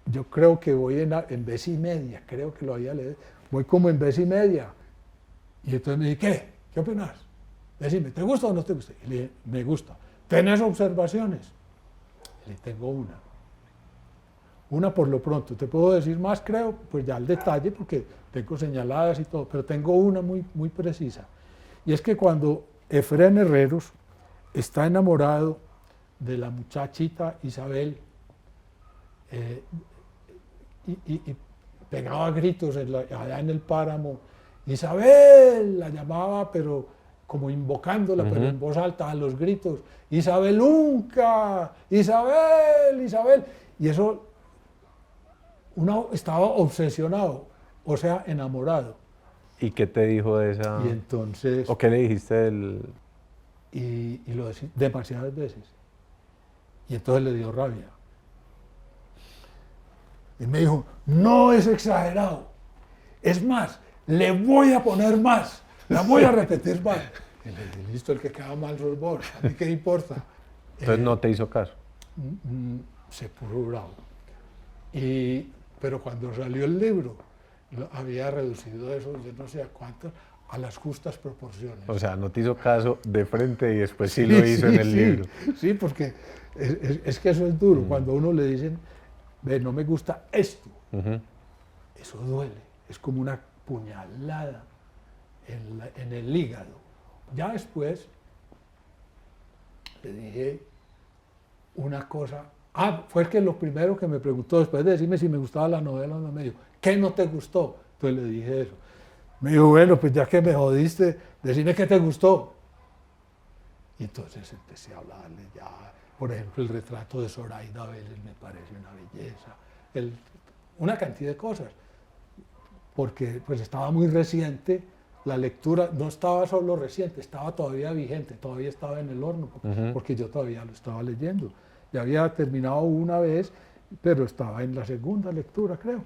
yo creo que voy en vez y media, creo que lo había leído, voy como en vez y media. Y entonces me dije, ¿qué opinas? Decime, ¿te gusta o no te gusta? Y le dije, me gusta. ¿Tenés observaciones? Le tengo una. Una por lo pronto, te puedo decir más, creo, pues ya al detalle, porque tengo señaladas y todo, pero tengo una muy, muy precisa. Y es que cuando Efrén Herreros está enamorado de la muchachita Isabel, y pegaba gritos allá en el páramo, Isabel, la llamaba, pero como invocándola, pero en voz alta, a los gritos, Isabelunca, Isabel, Isabel, y eso, uno estaba obsesionado, o sea, enamorado. ¿Y qué te dijo de esa...? Y entonces... ¿O qué le dijiste del...? Y lo decía demasiadas veces. Y entonces le dio rabia. Y me dijo, no es exagerado. Es más, le voy a poner más. La voy a repetir más. Y le dije, listo, el que queda mal sos vos. ¿A mí qué importa? Entonces no te hizo caso. Se puso bravo. Pero cuando salió el libro, había reducido eso de no sé a cuánto, a las justas proporciones. O sea, no te hizo caso de frente y después sí lo hizo en el libro. Sí, porque es que eso es duro. Cuando a uno le dicen, ve, no me gusta esto, eso duele. Es como una puñalada en el hígado. Ya después le dije una cosa. Fue que lo primero que me preguntó, después de decirme si me gustaba la novela, me dijo, ¿qué no te gustó? Entonces le dije eso. Me dijo, bueno, pues ya que me jodiste, decime qué te gustó. Y entonces empecé a hablarle ya, por ejemplo, el retrato de Zoraida Vélez me parece una belleza, una cantidad de cosas, porque pues estaba muy reciente, la lectura no estaba solo reciente, estaba todavía vigente, todavía estaba en el horno, porque yo todavía lo estaba leyendo. Ya había terminado una vez, pero estaba en la segunda lectura, creo.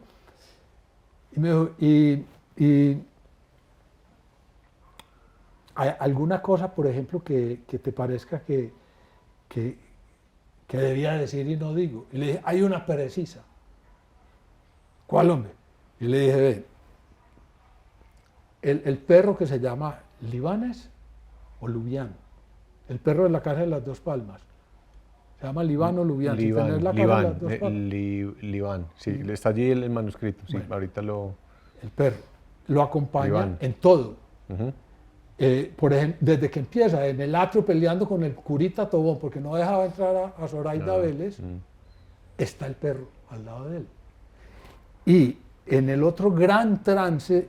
Y me dijo, ¿hay alguna cosa, por ejemplo, que te parezca que debía decir y no digo? Y le dije, hay una precisa. ¿Cuál, hombre? Y le dije, ve, el perro que se llama Libanes o Lubián, el perro de la casa de las dos palmas, se llama Libán o Lubián. Libán, sí, está allí el manuscrito, sí, bueno, ahorita lo... El perro lo acompaña en todo. Por ejemplo, desde que empieza en el atrio peleando con el curita Tobón, porque no dejaba entrar a Zoraida Vélez, está el perro al lado de él. Y en el otro gran trance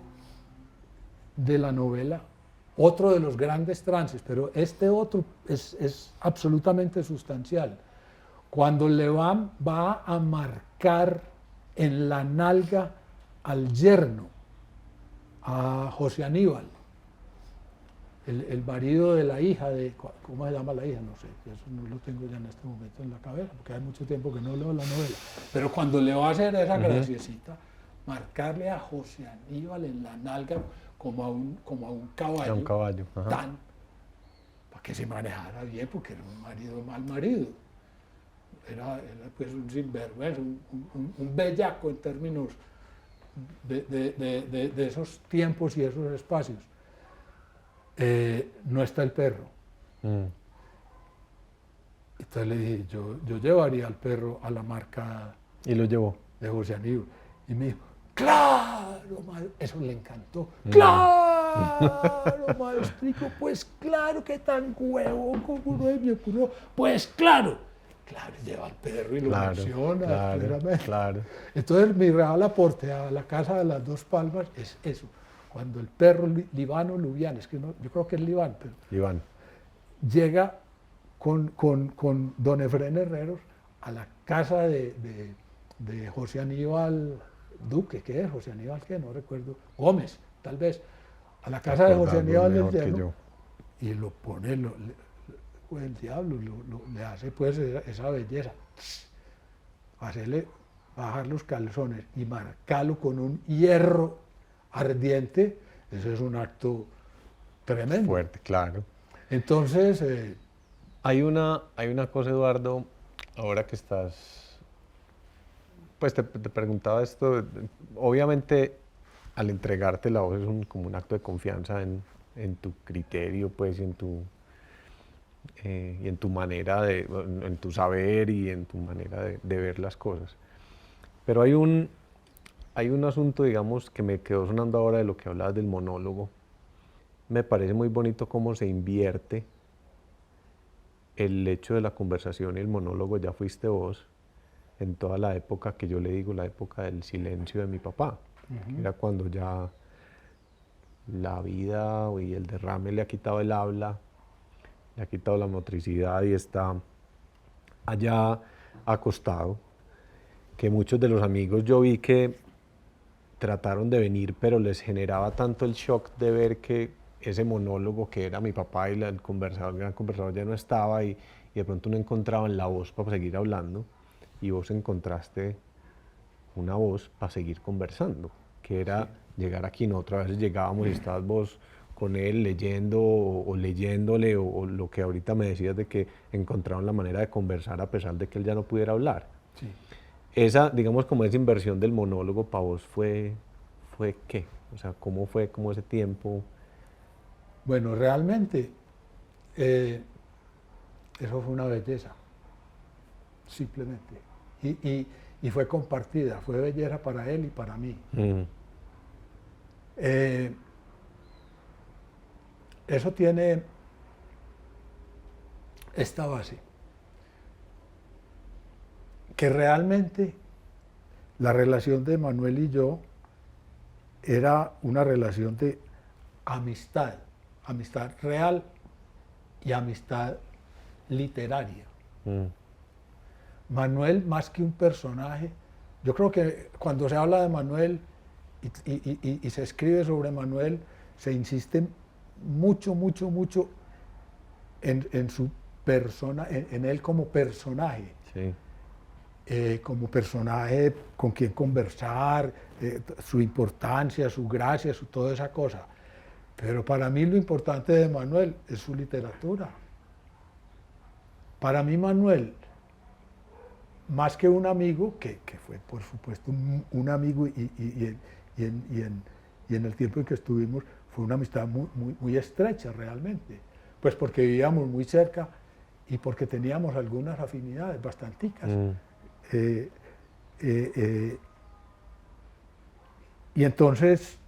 de la novela, otro de los grandes trances, pero este otro es absolutamente sustancial. Cuando Leván va a marcar en la nalga al yerno, a José Aníbal, el marido de la hija de, ¿cómo se llama la hija? No sé, eso no lo tengo ya en este momento en la cabeza, porque hay mucho tiempo que no leo la novela. Pero cuando le va a hacer esa graciecita, marcarle a José Aníbal en la nalga como a un caballo, para que se manejara bien, porque era un marido mal marido. Era pues un sinvergüenza, un bellaco en términos de esos tiempos y esos espacios. No está el perro. Entonces le dije, yo llevaría al perro a la marca. ¿Y lo llevó? De José Aníbal. Y me dijo, claro, eso le encantó. Claro, maestrico, pues claro, que tan huevo como no me ocurrió. Pues claro. Claro, lleva al perro y lo menciona. Claro. Entonces mi real aporte a la casa de las dos palmas es eso. Cuando el perro Libán o Lubián, es que no, yo creo que es Libán, pero Libán, llega con don Efrén Herreros a la casa de José Aníbal Duque, ¿qué es? José Aníbal, ¿qué? No recuerdo, Gómez, tal vez, a la casa de José Aníbal del Llano, y lo pone, el diablo, le hace pues esa belleza, hacerle bajar los calzones y marcarlo con un hierro ardiente, eso es un acto tremendo. Fuerte, claro. Entonces... hay una cosa, Eduardo, ahora que estás... Pues te preguntaba esto, obviamente al entregarte la voz es como un acto de confianza en tu criterio, pues, y en tu manera en tu saber y en tu manera de ver las cosas. Pero hay un asunto, digamos, que me quedó sonando ahora de lo que hablabas del monólogo. Me parece muy bonito cómo se invierte el hecho de la conversación y el monólogo, ya fuiste vos, en toda la época que yo le digo, la época del silencio de mi papá. Era cuando ya la vida y el derrame le ha quitado el habla, le ha quitado la motricidad y está allá acostado, que muchos de los amigos yo vi que trataron de venir, pero les generaba tanto el shock de ver que ese monólogo que era mi papá y el gran conversador ya no estaba y de pronto no encontraban la voz para seguir hablando y vos encontraste una voz para seguir conversando, que era llegar aquí. Nosotros a veces llegábamos y estabas vos con él leyendo o leyéndole o lo que ahorita me decías de que encontraron la manera de conversar a pesar de que él ya no pudiera hablar. Sí. Esa, digamos, como esa inversión del monólogo para vos fue ¿qué? O sea, ¿cómo fue como ese tiempo? Bueno, realmente eso fue una belleza, simplemente. Y fue compartida, fue belleza para él y para mí. eso tiene esta base, que realmente la relación de Manuel y yo era una relación de amistad, amistad real y amistad literaria. Manuel, más que un personaje, yo creo que cuando se habla de Manuel y se escribe sobre Manuel, se insiste mucho en su persona, en él como personaje. Sí. Como personaje con quien conversar, su importancia, su gracia, toda esa cosa. Pero para mí lo importante de Manuel es su literatura. Para mí Manuel, más que un amigo, que fue por supuesto un amigo y en el tiempo en que estuvimos fue una amistad muy estrecha realmente, pues porque vivíamos muy cerca y porque teníamos algunas afinidades bastanticas. Y entonces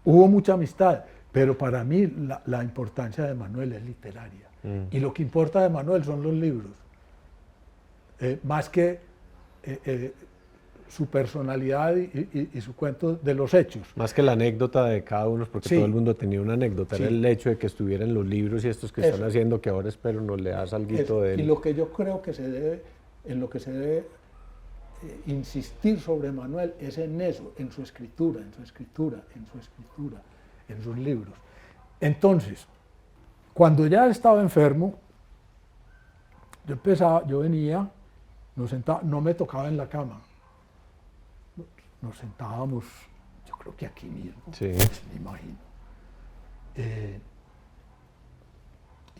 hubo mucha amistad, pero para mí la importancia de Manuel es literaria. Y lo que importa de Manuel son los libros, más que su personalidad y su cuento de los hechos. Más que la anécdota de cada uno, porque Sí. todo el mundo tenía una anécdota, Sí. era el hecho de que estuviera en los libros y estos que Eso. están haciendo, que ahora espero nos leas algo de él. Y lo que yo creo que en lo que se debe insistir sobre Manuel es en eso, en su escritura, en sus libros. Entonces, cuando ya estaba enfermo, yo venía, no me tocaba en la cama, nos sentábamos, yo creo que aquí mismo, Sí. me imagino.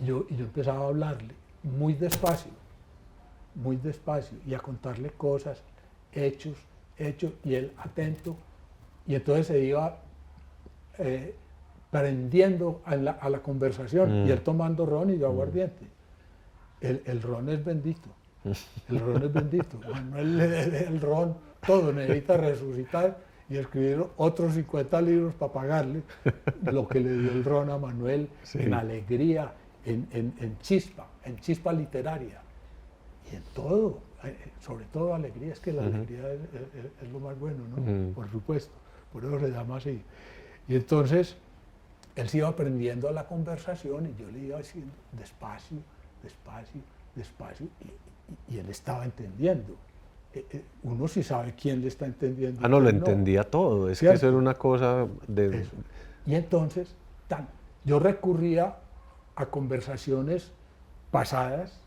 Y yo empezaba a hablarle muy despacio, y a contarle cosas, hechos, y él atento, y entonces se iba prendiendo a la conversación, y él tomando ron y yo aguardiente. El ron es bendito, Manuel, el ron, todo, necesita resucitar y escribir otros 50 libros para pagarle lo que le dio el ron a Manuel, Sí. en alegría, en chispa literaria, y en todo, sobre todo alegría, es que la alegría es lo más bueno, ¿no? Por supuesto, por eso se llama así. Y entonces, él se iba aprendiendo a la conversación y yo le iba diciendo despacio, y él estaba entendiendo. Uno sí sabe quién le está entendiendo. Ah, no, lo quién entendía todo, es ¿Cierto? que eso era una cosa de... Eso. Y entonces, yo recurría a conversaciones pasadas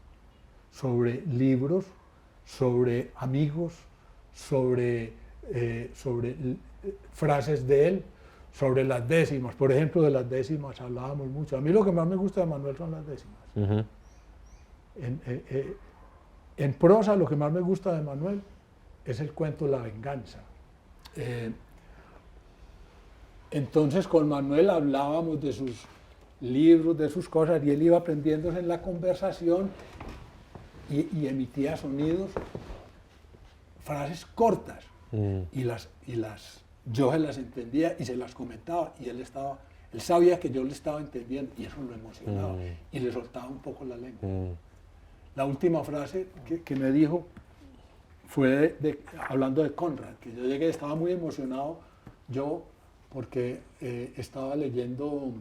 sobre libros, sobre amigos, sobre frases de él, sobre las décimas. Por ejemplo, de las décimas hablábamos mucho. A mí lo que más me gusta de Manuel son las décimas. En prosa lo que más me gusta de Manuel es el cuento La venganza. Entonces con Manuel hablábamos de sus libros, de sus cosas, y él iba aprendiéndose en la conversación y emitía sonidos, frases cortas, y yo se las entendía y se las comentaba, y él sabía que yo le estaba entendiendo, y eso lo emocionaba, y le soltaba un poco la lengua. La última frase que me dijo fue hablando de Conrad, que yo llegué, estaba muy emocionado yo porque estaba leyendo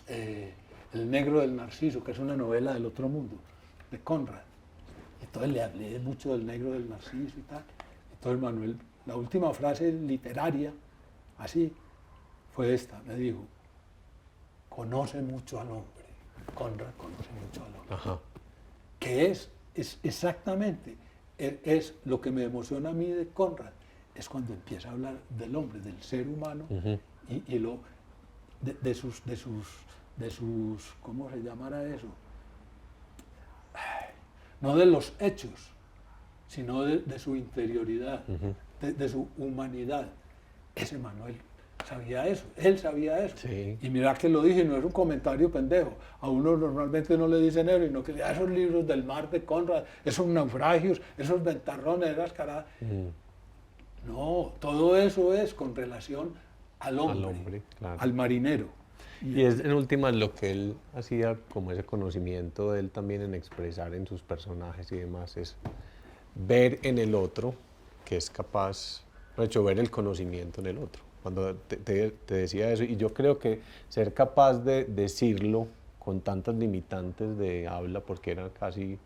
El negro del Narciso, que es una novela del otro mundo, de Conrad. Entonces le hablé mucho del negro del Narciso y tal. Entonces Manuel, la última frase literaria, así, fue esta, me dijo, conoce mucho al hombre, Conrad conoce mucho al hombre. Ajá. Que es exactamente, es lo que me emociona a mí de Conrad, es cuando empieza a hablar del hombre, del ser humano, de sus, ¿cómo se llamará eso? No de los hechos, sino de su interioridad, de su humanidad. Ese Manuel sabía eso, él sabía eso. Sí. Y mira que lo dije, no es un comentario pendejo. A uno normalmente no le dicen eso, sino que esos libros del mar de Conrad, esos naufragios, esos ventarrones, esas caradas. No, todo eso es con relación al hombre, al hombre, claro. al marinero. Y es en últimas lo que él hacía, como ese conocimiento de él también en expresar en sus personajes y demás, es ver en el otro que es capaz, de hecho, ver el conocimiento en el otro. Cuando te decía eso, y yo creo que ser capaz de decirlo con tantas limitantes de habla, porque era casi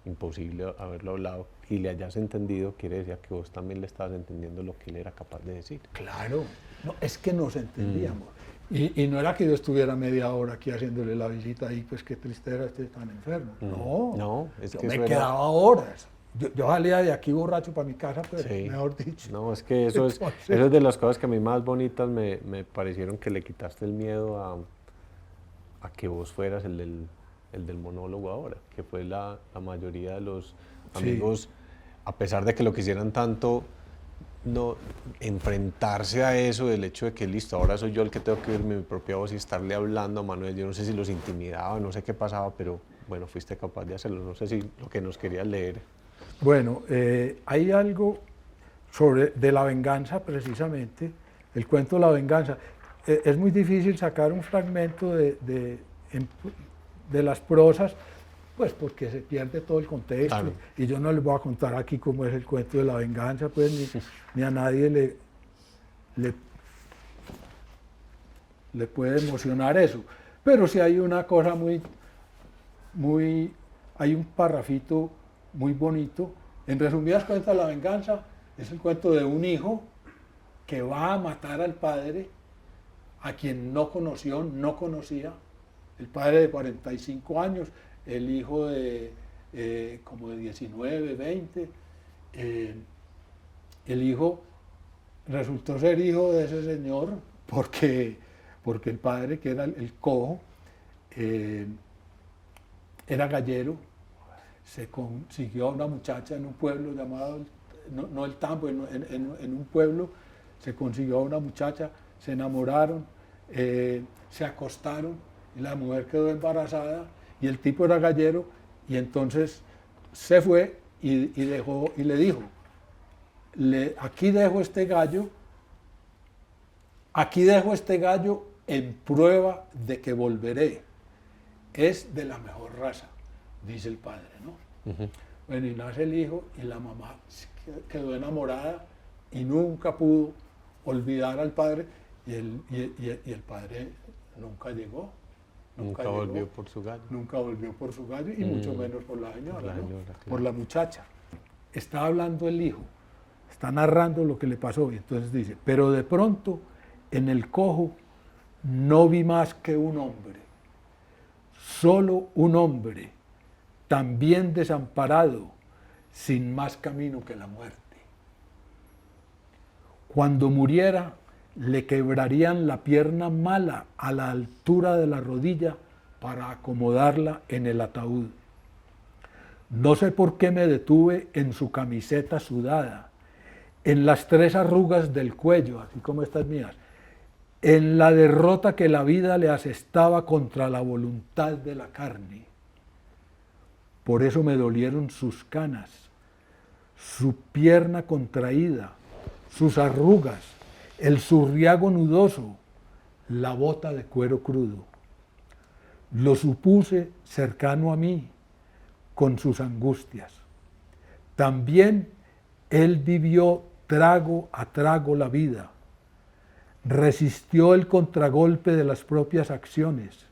imposible haberlo hablado, y le hayas entendido, quiere decir que vos también le estabas entendiendo lo que él era capaz de decir. Claro, no, es que nos entendíamos. Y no era que yo estuviera media hora aquí haciéndole la visita ahí, pues qué triste era este tan enfermo. No, es yo que me eso era... quedaba horas. Yo salía de aquí borracho para mi casa, pues, Sí. mejor dicho. No, es que eso es de las cosas que a mí más bonitas me parecieron, que le quitaste el miedo a que vos fueras el del monólogo ahora, que fue la mayoría de los amigos, a pesar de que lo quisieran tanto, no enfrentarse a eso, del hecho de que listo, ahora soy yo el que tengo que oírme mi propia voz y estarle hablando a Manuel. Yo no sé si los intimidaba, no sé qué pasaba, pero bueno, fuiste capaz de hacerlo. No sé si lo que nos querías leer. Bueno, hay algo de la venganza, precisamente, el cuento de la venganza. Es muy difícil sacar un fragmento de las prosas, pues porque se pierde todo el contexto. Claro. Y yo no les voy a contar aquí cómo es el cuento de la venganza, pues ni a nadie le puede emocionar eso. Pero sí hay una cosa hay un parrafito muy bonito. En resumidas cuentas, la venganza es el cuento de un hijo que va a matar al padre, a quien no conoció, no conocía, el padre de 45 años, el hijo de como de 19, 20. El hijo resultó ser hijo de ese señor porque el padre, que era el cojo, era gallero. Se consiguió a una muchacha en un pueblo llamado, no el Tambo, en un pueblo, se consiguió a una muchacha, se enamoraron, se acostaron, y la mujer quedó embarazada, y el tipo era gallero, y entonces se fue y le dijo, aquí dejo este gallo en prueba de que volveré, es de la mejor raza, dice el padre, ¿no? Bueno, y nace el hijo, y la mamá quedó enamorada y nunca pudo olvidar al padre, y el padre nunca llegó. Nunca volvió por su gallo. Nunca volvió por su gallo, y mucho menos por la señora, la ¿no? señora, claro. Por la muchacha. Está hablando el hijo, está narrando lo que le pasó, y entonces dice, pero de pronto en el cojo no vi más que un hombre, solo un hombre, también desamparado, sin más camino que la muerte. Cuando muriera, le quebrarían la pierna mala a la altura de la rodilla para acomodarla en el ataúd. No sé por qué me detuve en su camiseta sudada, en las 3 arrugas del cuello, así como estas mías, en la derrota que la vida le asestaba contra la voluntad de la carne. Por eso me dolieron sus canas, su pierna contraída, sus arrugas, el zurriago nudoso, la bota de cuero crudo. Lo supuse cercano a mí, con sus angustias. También él vivió trago a trago la vida, resistió el contragolpe de las propias acciones,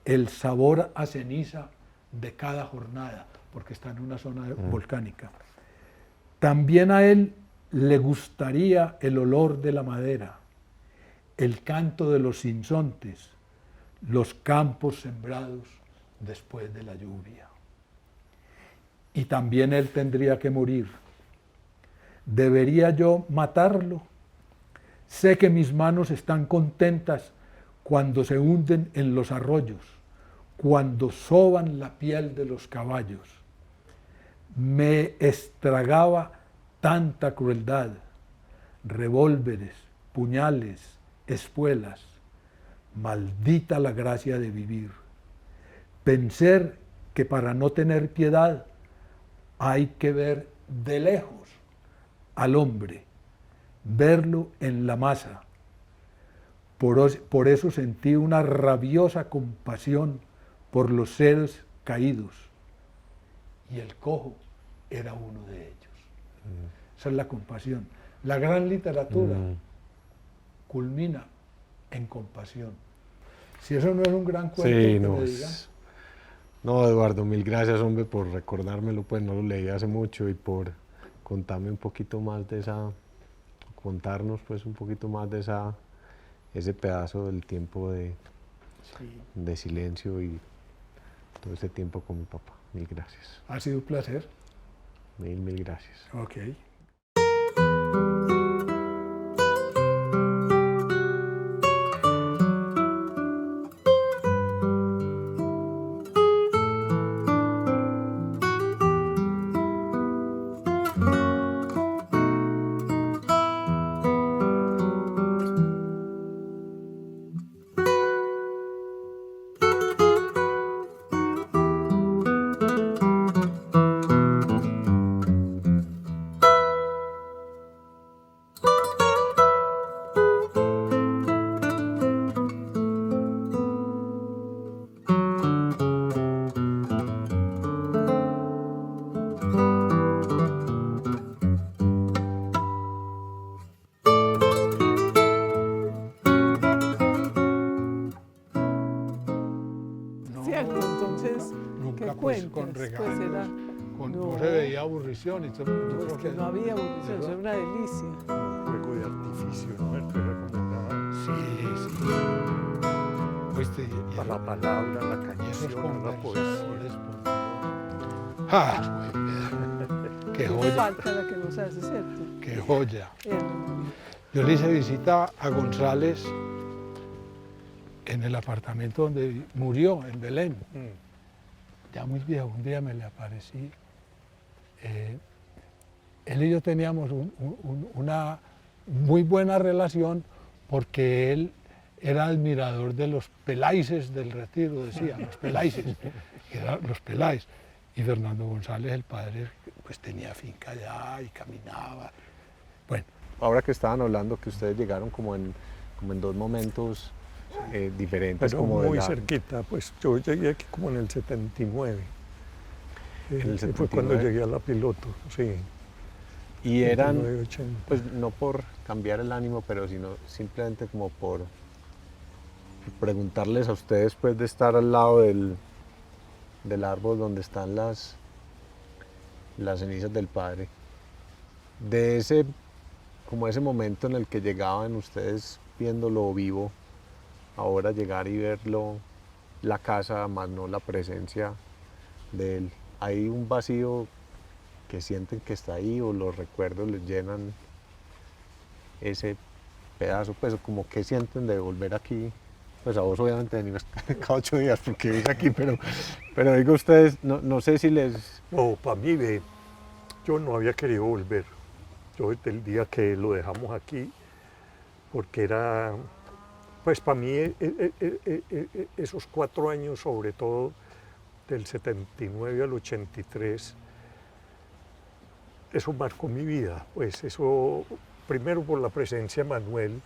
el sabor a ceniza de cada jornada, porque está en una zona volcánica. También a él le gustaría el olor de la madera, el canto de los sinsontes, los campos sembrados después de la lluvia. Y también él tendría que morir. ¿Debería yo matarlo? Sé que mis manos están contentas cuando se hunden en los arroyos, cuando soban la piel de los caballos. Me estragaba tanta crueldad, revólveres, puñales, espuelas. Maldita la gracia de vivir. Pensar que para no tener piedad hay que ver de lejos al hombre, verlo en la masa, Por eso sentí una rabiosa compasión por los seres caídos, y el cojo era uno de ellos. Esa es la compasión. La gran literatura culmina en compasión. Si eso no es un gran cuento, Sí, que no, me digan. no, Eduardo, mil gracias, hombre, por recordármelo, pues no lo leí hace mucho, y por contarme un poquito más de esa, contarnos pues un poquito más de ese pedazo del tiempo Sí. de silencio y todo ese tiempo con mi papá. Mil gracias. Ha sido un placer. Mil gracias. Ok. Cierto, entonces, ¿qué Nunca pues con cuentas? regalos, Pues era, no se veía aburrición. Y todo, yo pues creo que no había aburrición, eso era una delicia. Fuego de artificio, ¿no? Esto era como una... Sí, sí. Pues a la palabra, la y esos canción, a la poesía. conversadores, por Dios. ¡Ah! ¡Qué No joya! falta la que nos hace, ¿cierto? ¡Qué joya! Era muy- Yo le hice visita a González en el apartamento donde murió, en Belén. Ya muy viejo, un día me le aparecí. Él y yo teníamos una muy buena relación porque él era admirador de los Pelaises del Retiro, decía, los Pelaises, que eran los Peláis. Y Fernando González, el padre, pues tenía finca allá y caminaba. Bueno, Ahora que estaban hablando que ustedes llegaron como en dos momentos diferentes, Pero como de muy la- cerquita, pues yo llegué aquí como en el 79. En el Y fue cuando 79. llegué a la piloto, sí. y eran, 79, 80. pues no por cambiar el ánimo, pero sino simplemente como por preguntarles a ustedes, pues, de estar al lado del árbol donde están las cenizas del padre, de ese, como ese momento en el que llegaban ustedes viéndolo vivo, ahora llegar y verlo, la casa, más no la presencia de él. Hay un vacío que sienten que está ahí, o los recuerdos les llenan ese pedazo, pues como que sienten de volver aquí. Pues a vos obviamente venís cada 8 días porque vivís aquí, pero digo ustedes, no sé si les... No, para mí, yo no había querido volver. Yo desde el día que lo dejamos aquí, porque era, pues para mí esos 4 años, sobre todo del 79 al 83, eso marcó mi vida. Pues eso, primero por la presencia de Manuel,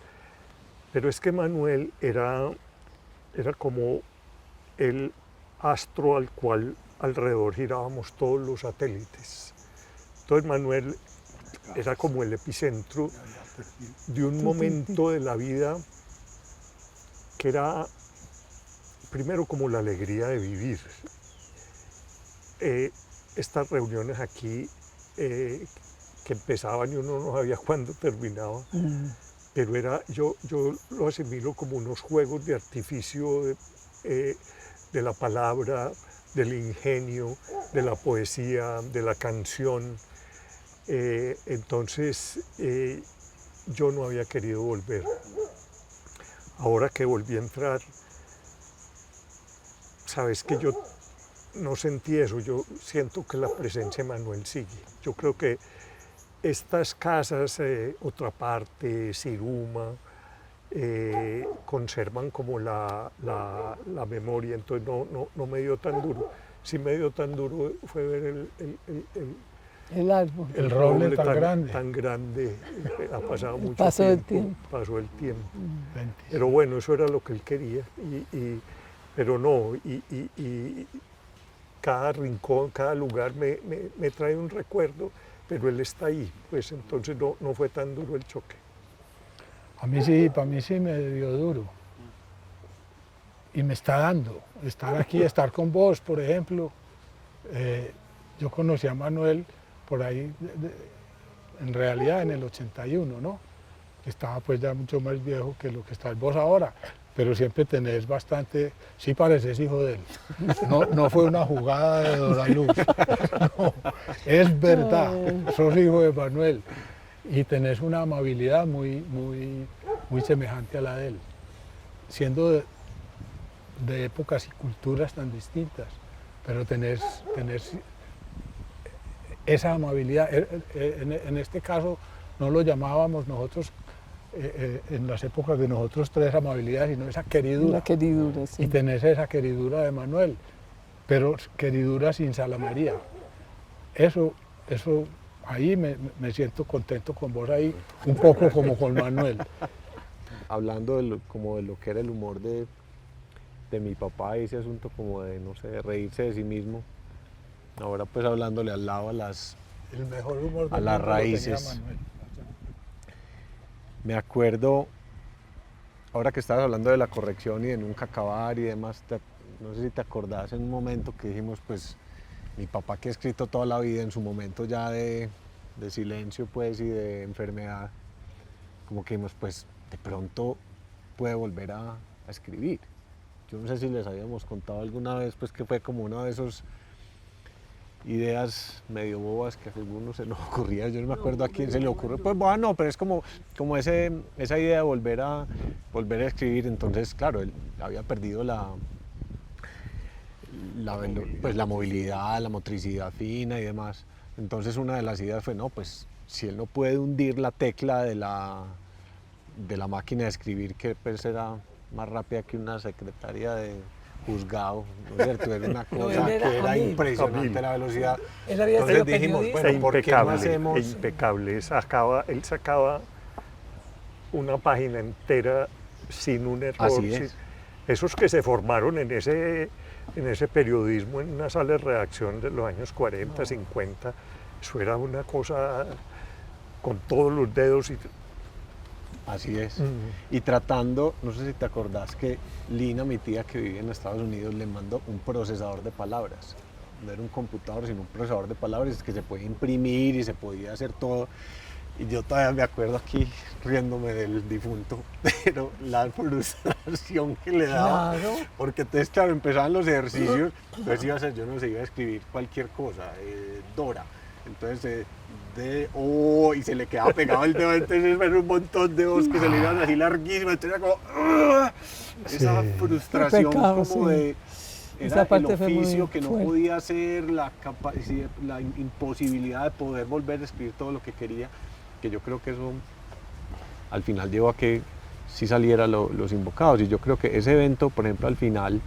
pero es que Manuel era como el astro al cual alrededor girábamos todos los satélites. Entonces Manuel era como el epicentro de un momento de la vida que era primero como la alegría de vivir. Estas reuniones aquí que empezaban y uno no sabía cuándo terminaba, pero yo lo asimilo como unos juegos de artificio de la palabra, del ingenio, de la poesía, de la canción. Entonces yo no había querido volver. Ahora que volví a entrar, sabes que yo no sentí eso, yo siento que la presencia de Manuel sigue. Yo creo que estas casas, otra parte, Siruma, conservan como la memoria, entonces no me dio tan duro. Sí me dio tan duro fue ver El árbol. El roble tan grande. Tan grande, ha pasado mucho Pasó el tiempo. tiempo. Pasó el tiempo. 20. Pero bueno, eso era lo que él quería. Pero no, y cada rincón, cada lugar me trae un recuerdo, pero él está ahí, pues entonces no fue tan duro el choque. A mí sí, para mí sí me dio duro. Y me está dando. Estar aquí, estar con vos, por ejemplo. Yo conocí a Manuel por ahí, en realidad en el 81, ¿no? Estaba pues ya mucho más viejo que lo que estás vos ahora, pero siempre tenés bastante, sí pareces hijo de él. No fue una jugada de Doraluz, no, es verdad, sos hijo de Manuel y tenés una amabilidad muy semejante a la de él, siendo de épocas y culturas tan distintas, pero tenés esa amabilidad. En este caso no lo llamábamos nosotros, en las épocas de nosotros tres, amabilidad, sino esa queridura. La queridura, sí. Y tenés esa queridura de Manuel, pero queridura sin salamería. Eso ahí me siento contento con vos ahí, un poco como con Manuel. Hablando como de lo que era el humor de mi papá y ese asunto como de, no sé, de reírse de sí mismo. Ahora pues hablándole al lado El mejor humor a las raíces. Manuel. Me acuerdo, ahora que estabas hablando de la corrección y de nunca acabar y demás, no sé si te acordás en un momento que dijimos, pues, mi papá que ha escrito toda la vida en su momento ya de silencio pues y de enfermedad, como que dijimos, pues, de pronto puede volver a escribir. Yo no sé si les habíamos contado alguna vez, pues, que fue como una de esos ideas medio bobas que a algunos se nos ocurría, yo no me acuerdo a quién se le ocurre, pues bueno, pero es como esa idea de volver a escribir. Entonces, claro, él había perdido pues, la movilidad, la motricidad fina y demás. Entonces una de las ideas fue, no, pues si él no puede hundir la tecla de la máquina de escribir, que pues era más rápida que una secretaria de juzgado, ¿no es cierto? Era una cosa que era impresionante la velocidad. Él había Entonces sido dijimos, periodista. bueno, ¿por qué no hacemos? Impecable. Él sacaba una página entera sin un error. Así es. Esos que se formaron en ese periodismo, en una sala de redacción de los años 40, 50, eso era una cosa con todos los dedos. Así es. Y tratando, no sé si te acordás que Lina, mi tía que vive en Estados Unidos, le mandó un procesador de palabras. No era un computador, sino un procesador de palabras que se podía imprimir y se podía hacer todo. Y yo todavía me acuerdo aquí riéndome del difunto, pero la frustración que le daba. Claro. Porque entonces, claro, empezaban los ejercicios, entonces iba a ser, yo no sé, iba a escribir cualquier cosa, Dora. Entonces, y se le quedaba pegado el dedo, entonces era un montón de dedos que se le iban así larguísimos, entonces era como, esa frustración pecado, como de, era el oficio que no podía hacer, la imposibilidad de poder volver a escribir todo lo que quería, que yo creo que eso al final llevó a que sí saliera Los Invocados. Y yo creo que ese evento, por ejemplo, al final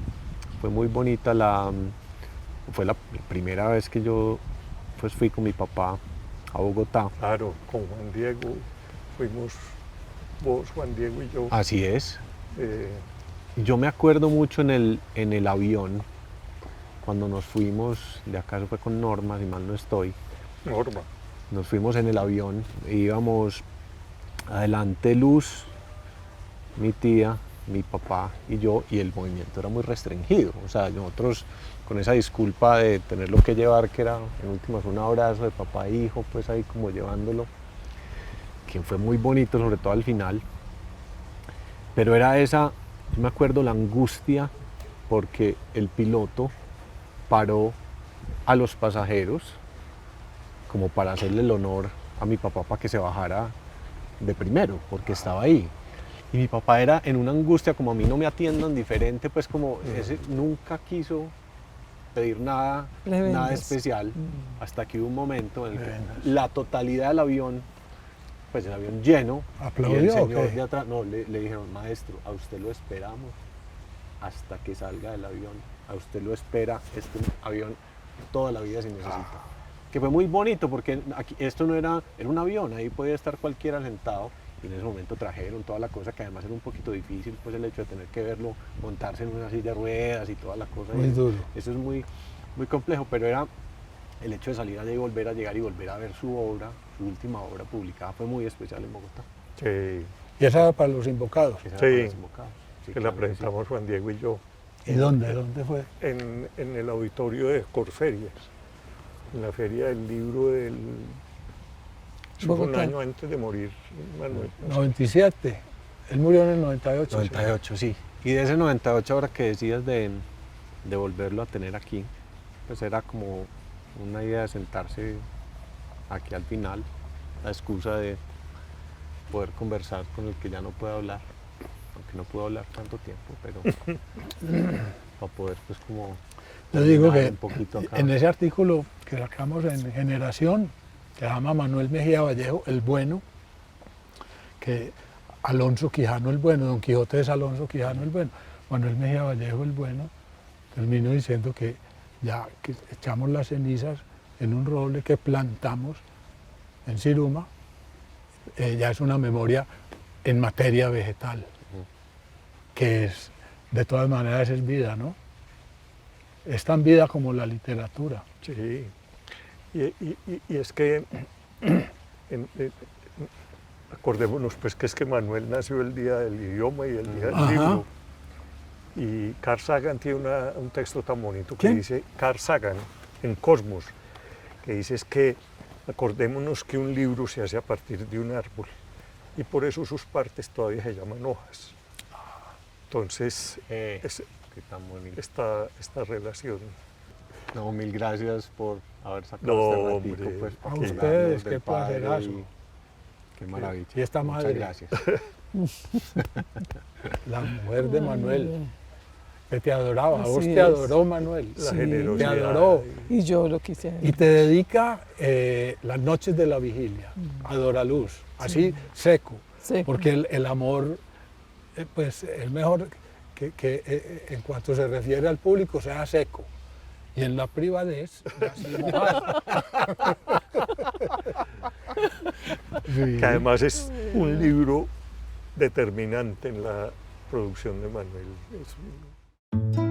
fue muy bonita, fue la primera vez que yo pues fui con mi papá a Bogotá. Claro, con Juan Diego, fuimos vos, Juan Diego y yo. Así es. Yo me acuerdo mucho en el avión, cuando nos fuimos, de acá fue con Norma, si mal no estoy. Norma. Nos fuimos en el avión, e íbamos adelante Luz, mi tía, mi papá y yo, y el movimiento era muy restringido. O sea, nosotros con esa disculpa de tenerlo que llevar, que era en últimas un abrazo de papá e hijo, pues ahí como llevándolo, que fue muy bonito, sobre todo al final. Pero era esa, yo me acuerdo la angustia, porque el piloto paró a los pasajeros como para hacerle el honor a mi papá para que se bajara de primero, porque estaba ahí. Y mi papá era en una angustia, como a mí no me atiendan diferente, pues como ese, nunca quiso pedir nada especial, hasta que hubo un momento en el que la totalidad del avión, pues el avión lleno, ¿aplaudió? Y el señor de atrás, no, le dijeron, maestro, a usted lo esperamos hasta que salga del avión, a usted lo espera este avión toda la vida si necesita. que fue muy bonito porque aquí, esto no era un avión, ahí podía estar cualquiera sentado y en ese momento trajeron toda la cosa que además era un poquito difícil, pues el hecho de tener que verlo montarse en una silla de ruedas y toda la cosa. Muy duro. Eso es muy, muy complejo, pero era el hecho de salir allá y volver a llegar y volver a ver su obra, su última obra publicada, fue muy especial en Bogotá. Sí, Y esa era para los invocados. Esa era Sí, para los invocados. Sí, que la claro que sí. presentamos Juan Diego y yo ¿Y dónde? ¿Dónde fue? en el auditorio de Corferias, en la Feria del Libro del... Eso fue un Bogotá. año antes de morir Manuel. 97. Él murió en el 98. 98, sí. Y de ese 98, ahora que decías de volverlo a tener aquí, pues era como una idea de sentarse aquí al final, la excusa de poder conversar con el que ya no puede hablar, aunque no pudo hablar tanto tiempo, pero para poder pues como... Yo digo terminar que un poquito acá. en ese artículo que sacamos en Generación, que se llama Manuel Mejía Vallejo, el bueno, que Alonso Quijano el bueno, Don Quijote es Alonso Quijano el bueno, Manuel Mejía Vallejo el bueno, termino diciendo que ya que echamos las cenizas en un roble que plantamos en Siruma, ya es una memoria en materia vegetal, que es, de todas maneras es vida, ¿no? Es tan vida como la literatura. Sí, y es que acordémonos pues que es que Manuel nació el día del idioma y el día del Ajá. libro. Y Carl Sagan tiene un texto tan bonito que ¿Quién? dice, Carl Sagan, en Cosmos, que dice es que acordémonos que un libro se hace a partir de un árbol y por eso sus partes todavía se llaman hojas. Entonces, Qué tan bonito. esta relación. No, mil gracias por haber sacado No, este ratito, hombre, pues, a para ustedes, hablarnos qué del padre placerazo. y qué maravilla. Y esta Muchas madre. gracias. La mujer de Manuel, que te adoraba, Así vos te es. adoró Manuel, La Sí. generosidad. te adoró. Y yo lo quise a él. Y te dedica las noches de la vigilia, adora luz, así seco, Seco. porque el amor pues es mejor que en cuanto se refiere al público sea seco. Y en la privadez, así igual. Sí. Que además es un libro determinante en la producción de Manuel. Es un-